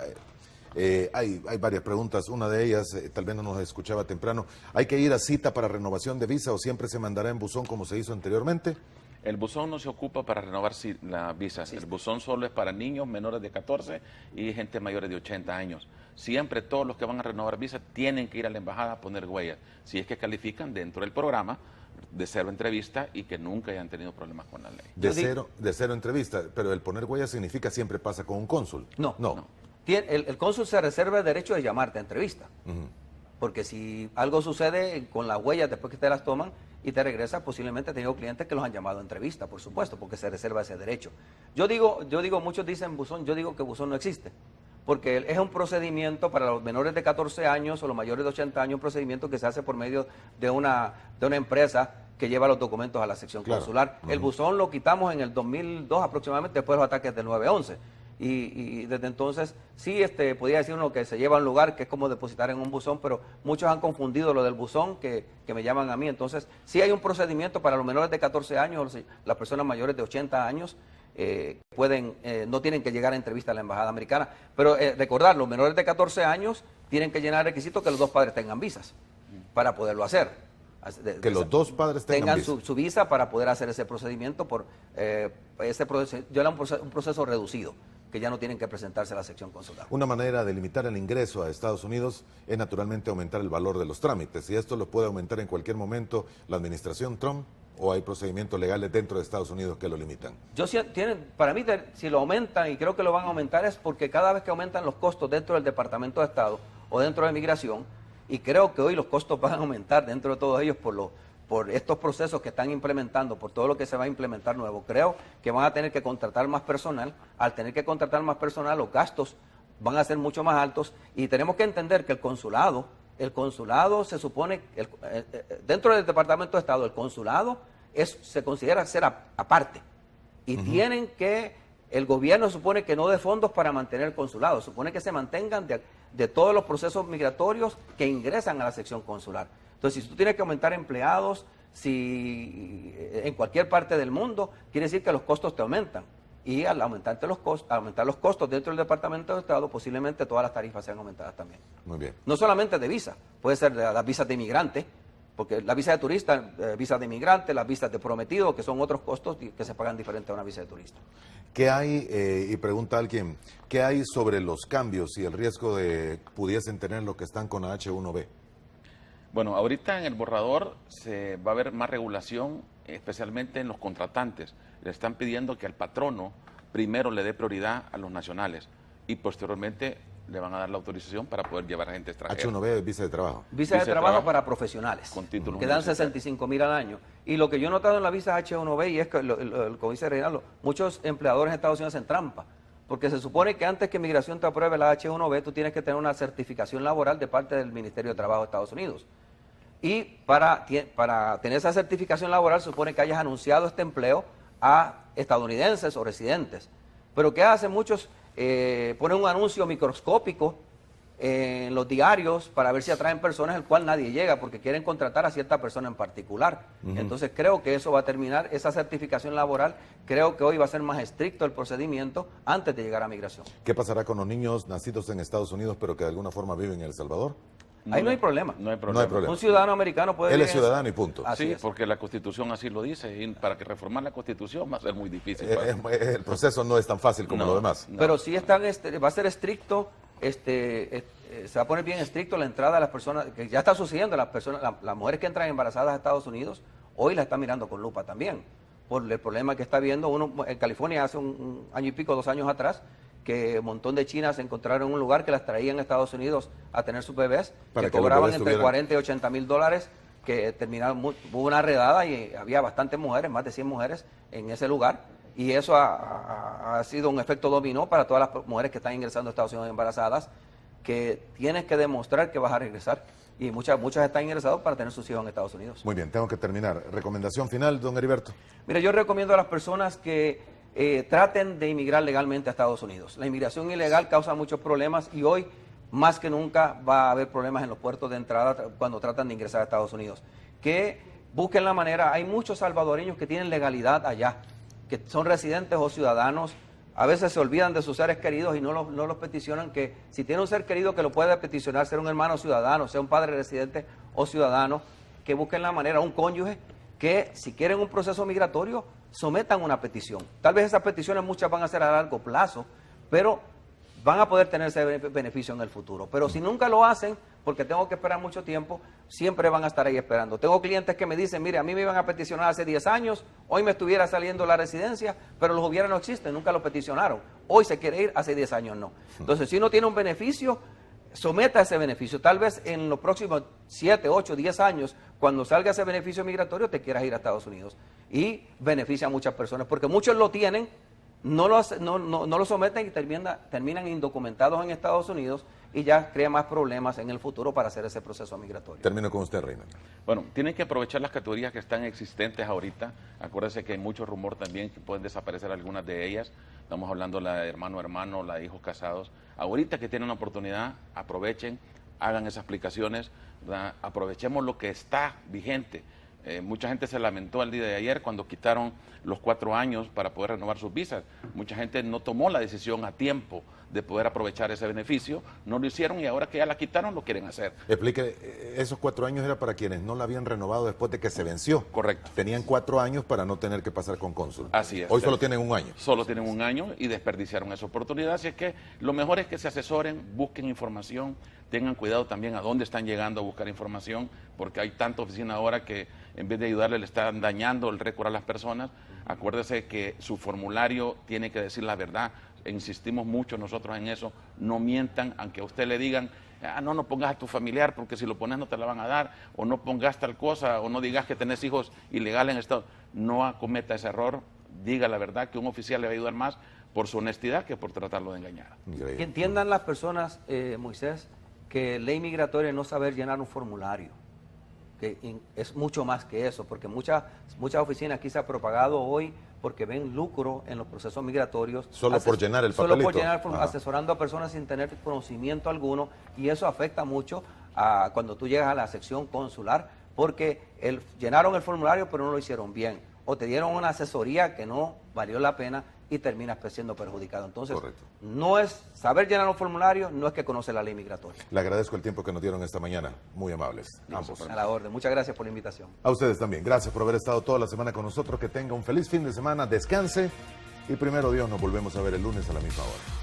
Hay varias preguntas. Una de ellas, tal vez no nos escuchaba temprano. ¿Hay que ir a cita para renovación de visa o siempre se mandará en buzón como se hizo anteriormente? El buzón no se ocupa para renovar las visas. Sí. El buzón solo es para niños menores de 14 y gente mayores de 80 años. Siempre todos los que van a renovar visas tienen que ir a la embajada a poner huellas, si es que califican dentro del programa de 0 entrevista y que nunca hayan tenido problemas con la ley. De cero entrevista, pero el poner huellas significa siempre pasa con un cónsul. No. El cónsul se reserva el derecho de llamarte a entrevista. Porque si algo sucede con las huellas después que te las toman y te regresas, posiblemente he tenido clientes que los han llamado a entrevista, por supuesto, porque se reserva ese derecho. Yo digo, muchos dicen buzón, yo digo que buzón no existe, porque es un procedimiento para los menores de 14 años o los mayores de 80 años, un procedimiento que se hace por medio de una empresa que lleva los documentos a la sección consular. El buzón lo quitamos en el 2002 aproximadamente, después de los ataques del 9/11. Y desde entonces sí podía decir uno que se lleva a un lugar que es como depositar en un buzón, pero muchos han confundido lo del buzón que me llaman a mí. Entonces sí hay un procedimiento para los menores de 14 años, las personas mayores de 80 años no tienen que llegar a entrevista a la embajada americana. Pero recordar, los menores de 14 años tienen que llenar el requisito que los dos padres tengan visas para poderlo hacer. Que los dos padres tengan visa. Su visa para poder hacer ese procedimiento yo le un proceso reducido, que ya no tienen que presentarse a la sección consular. Una manera de limitar el ingreso a Estados Unidos es naturalmente aumentar el valor de los trámites, y esto lo puede aumentar en cualquier momento la administración Trump, o hay procedimientos legales dentro de Estados Unidos que lo limitan. Para mí, si lo aumentan, y creo que lo van a aumentar, es porque cada vez que aumentan los costos dentro del Departamento de Estado o dentro de Migración, y creo que hoy los costos van a aumentar dentro de todos ellos por estos procesos que están implementando, por todo lo que se va a implementar nuevo. Creo que van a tener que contratar más personal. Al tener que contratar más personal, los gastos van a ser mucho más altos, y tenemos que entender que el consulado se supone, dentro del Departamento de Estado, el consulado se considera ser aparte, y el gobierno supone que no dé fondos para mantener el consulado, supone que se mantengan de todos los procesos migratorios que ingresan a la sección consular. Entonces, si tú tienes que aumentar empleados, en cualquier parte del mundo, quiere decir que los costos te aumentan. Y al aumentar los costos dentro del Departamento de Estado, posiblemente todas las tarifas sean aumentadas también. Muy bien. No solamente de visa, puede ser de las visas de inmigrante, porque la visa de turista, visa de inmigrante, las visas de prometido, que son otros costos que se pagan diferente a una visa de turista. ¿Qué hay, y pregunta alguien, qué hay sobre los cambios y el riesgo de pudiesen tener lo que están con la H1B? Bueno, ahorita en el borrador se va a ver más regulación, especialmente en los contratantes. Le están pidiendo que al patrono primero le dé prioridad a los nacionales y posteriormente le van a dar la autorización para poder llevar a gente extranjera. H1B es visa de trabajo. Visa de trabajo para profesionales, con títulos que dan universitarios. 65.000 al año. Y lo que yo he notado en la visa H1B, y es que, como dice Reinaldo, muchos empleadores en Estados Unidos hacen trampa, porque se supone que antes que Migración te apruebe la H1B, tú tienes que tener una certificación laboral de parte del Ministerio de Trabajo de Estados Unidos. Y para tener esa certificación laboral, se supone que hayas anunciado este empleo a estadounidenses o residentes. Pero ¿qué hacen muchos? Ponen un anuncio microscópico en los diarios para ver si atraen personas, al cual nadie llega porque quieren contratar a cierta persona en particular. Entonces creo que eso va a terminar, esa certificación laboral, creo que hoy va a ser más estricto el procedimiento antes de llegar a migración. ¿Qué pasará con los niños nacidos en Estados Unidos pero que de alguna forma viven en El Salvador? Ahí no hay problema. No hay No hay problema. problema. Un ciudadano americano puede... Él es vivir en ciudadano y punto. Así Sí, es. porque la Constitución así lo dice y para que reformar la Constitución va a ser muy difícil. El proceso no es tan fácil como No, lo demás. no. Pero sí va a ser estricto, se va a poner bien estricto la entrada de las personas, que ya está sucediendo, las mujeres que entran embarazadas a Estados Unidos, hoy la están mirando con lupa también, por el problema que está viendo uno en California hace un año y pico, 2 años atrás, que un montón de chinas se encontraron en un lugar que las traían a Estados Unidos a tener sus bebés, Para que que los cobraban bebés entre tuvieran- $40 y $80,000, que terminaron, hubo una redada y había bastantes mujeres, más de 100 mujeres en ese lugar, y eso ha sido un efecto dominó para todas las mujeres que están ingresando a Estados Unidos embarazadas, que tienes que demostrar que vas a regresar, y muchas están ingresadas para tener sus hijos en Estados Unidos. Muy bien, tengo que terminar. Recomendación final, don Heriberto. Mira, yo recomiendo a las personas que traten de inmigrar legalmente a Estados Unidos. La inmigración ilegal causa muchos problemas y hoy más que nunca va a haber problemas en los puertos de entrada cuando tratan de ingresar a Estados Unidos. Que busquen la manera, hay muchos salvadoreños que tienen legalidad allá, que son residentes o ciudadanos, a veces se olvidan de sus seres queridos y no los peticionan, que si tiene un ser querido que lo puede peticionar, ser un hermano ciudadano, sea un padre residente o ciudadano, que busquen la manera, un cónyuge, que si quieren un proceso migratorio, sometan una petición. Tal vez esas peticiones muchas van a ser a largo plazo, pero van a poder tener ese beneficio en el futuro. Pero si nunca lo hacen, porque tengo que esperar mucho tiempo, siempre van a estar ahí esperando. Tengo clientes que me dicen, mire, a mí me iban a peticionar hace 10 años, hoy me estuviera saliendo la residencia, pero los hubiera no existen, nunca lo peticionaron. Hoy se quiere ir, hace 10 años no. Entonces, si uno tiene un beneficio, someta ese beneficio. Tal vez en los próximos 7, 8, 10 años, cuando salga ese beneficio migratorio, te quieras ir a Estados Unidos. Y beneficia a muchas personas, porque muchos lo tienen, no lo someten y terminan indocumentados en Estados Unidos y ya crea más problemas en el futuro para hacer ese proceso migratorio. Termino con usted, Reina. Bueno, tienen que aprovechar las categorías que están existentes ahorita. Acuérdense que hay mucho rumor también que pueden desaparecer algunas de ellas. Estamos hablando de la de hermano-hermano, la de hijos casados. Ahorita que tienen una oportunidad, aprovechen, hagan esas aplicaciones, ¿verdad? Aprovechemos lo que está vigente. Mucha gente se lamentó el día de ayer cuando quitaron los 4 años para poder renovar sus visas. Mucha gente no tomó la decisión a tiempo de poder aprovechar ese beneficio, no lo hicieron y ahora que ya la quitaron lo quieren hacer. Explique, esos 4 años era para quienes no la habían renovado después de que se venció. Correcto. Tenían 4 años para no tener que pasar con cónsul. Así es. Hoy solo tienen 1 año. Solo tienen 1 año y desperdiciaron esa oportunidad. Así es que lo mejor es que se asesoren, busquen información, tengan cuidado también a dónde están llegando a buscar información, porque hay tanta oficina ahora que en vez de ayudarle le están dañando el récord a las personas. Acuérdese que su formulario tiene que decir la verdad. Insistimos mucho nosotros en eso. No mientan, aunque a usted le digan, no pongas a tu familiar porque si lo pones no te la van a dar, o no pongas tal cosa, o no digas que tenés hijos ilegales en Estados Unidos. No acometa ese error, diga la verdad, que un oficial le va a ayudar más por su honestidad que por tratarlo de engañar. Increíble. Que entiendan las personas, Moisés, que ley migratoria no saber llenar un formulario, que es mucho más que eso, porque muchas oficinas aquí se han propagado hoy porque ven lucro en los procesos migratorios. Solo por llenar el papelito. Solo por llenar, Ajá. asesorando a personas sin tener conocimiento alguno, y eso afecta mucho a cuando tú llegas a la sección consular, porque llenaron el formulario pero no lo hicieron bien, o te dieron una asesoría que no valió la pena, y terminas siendo perjudicado. Entonces, Correcto. no es saber llenar los formularios, no es que conoce la ley migratoria. Le agradezco el tiempo que nos dieron esta mañana. Muy amables, ambos. A la orden. Muchas gracias por la invitación. A ustedes también. Gracias por haber estado toda la semana con nosotros. Que tenga un feliz fin de semana. Descanse. Y primero Dios, nos volvemos a ver el lunes a la misma hora.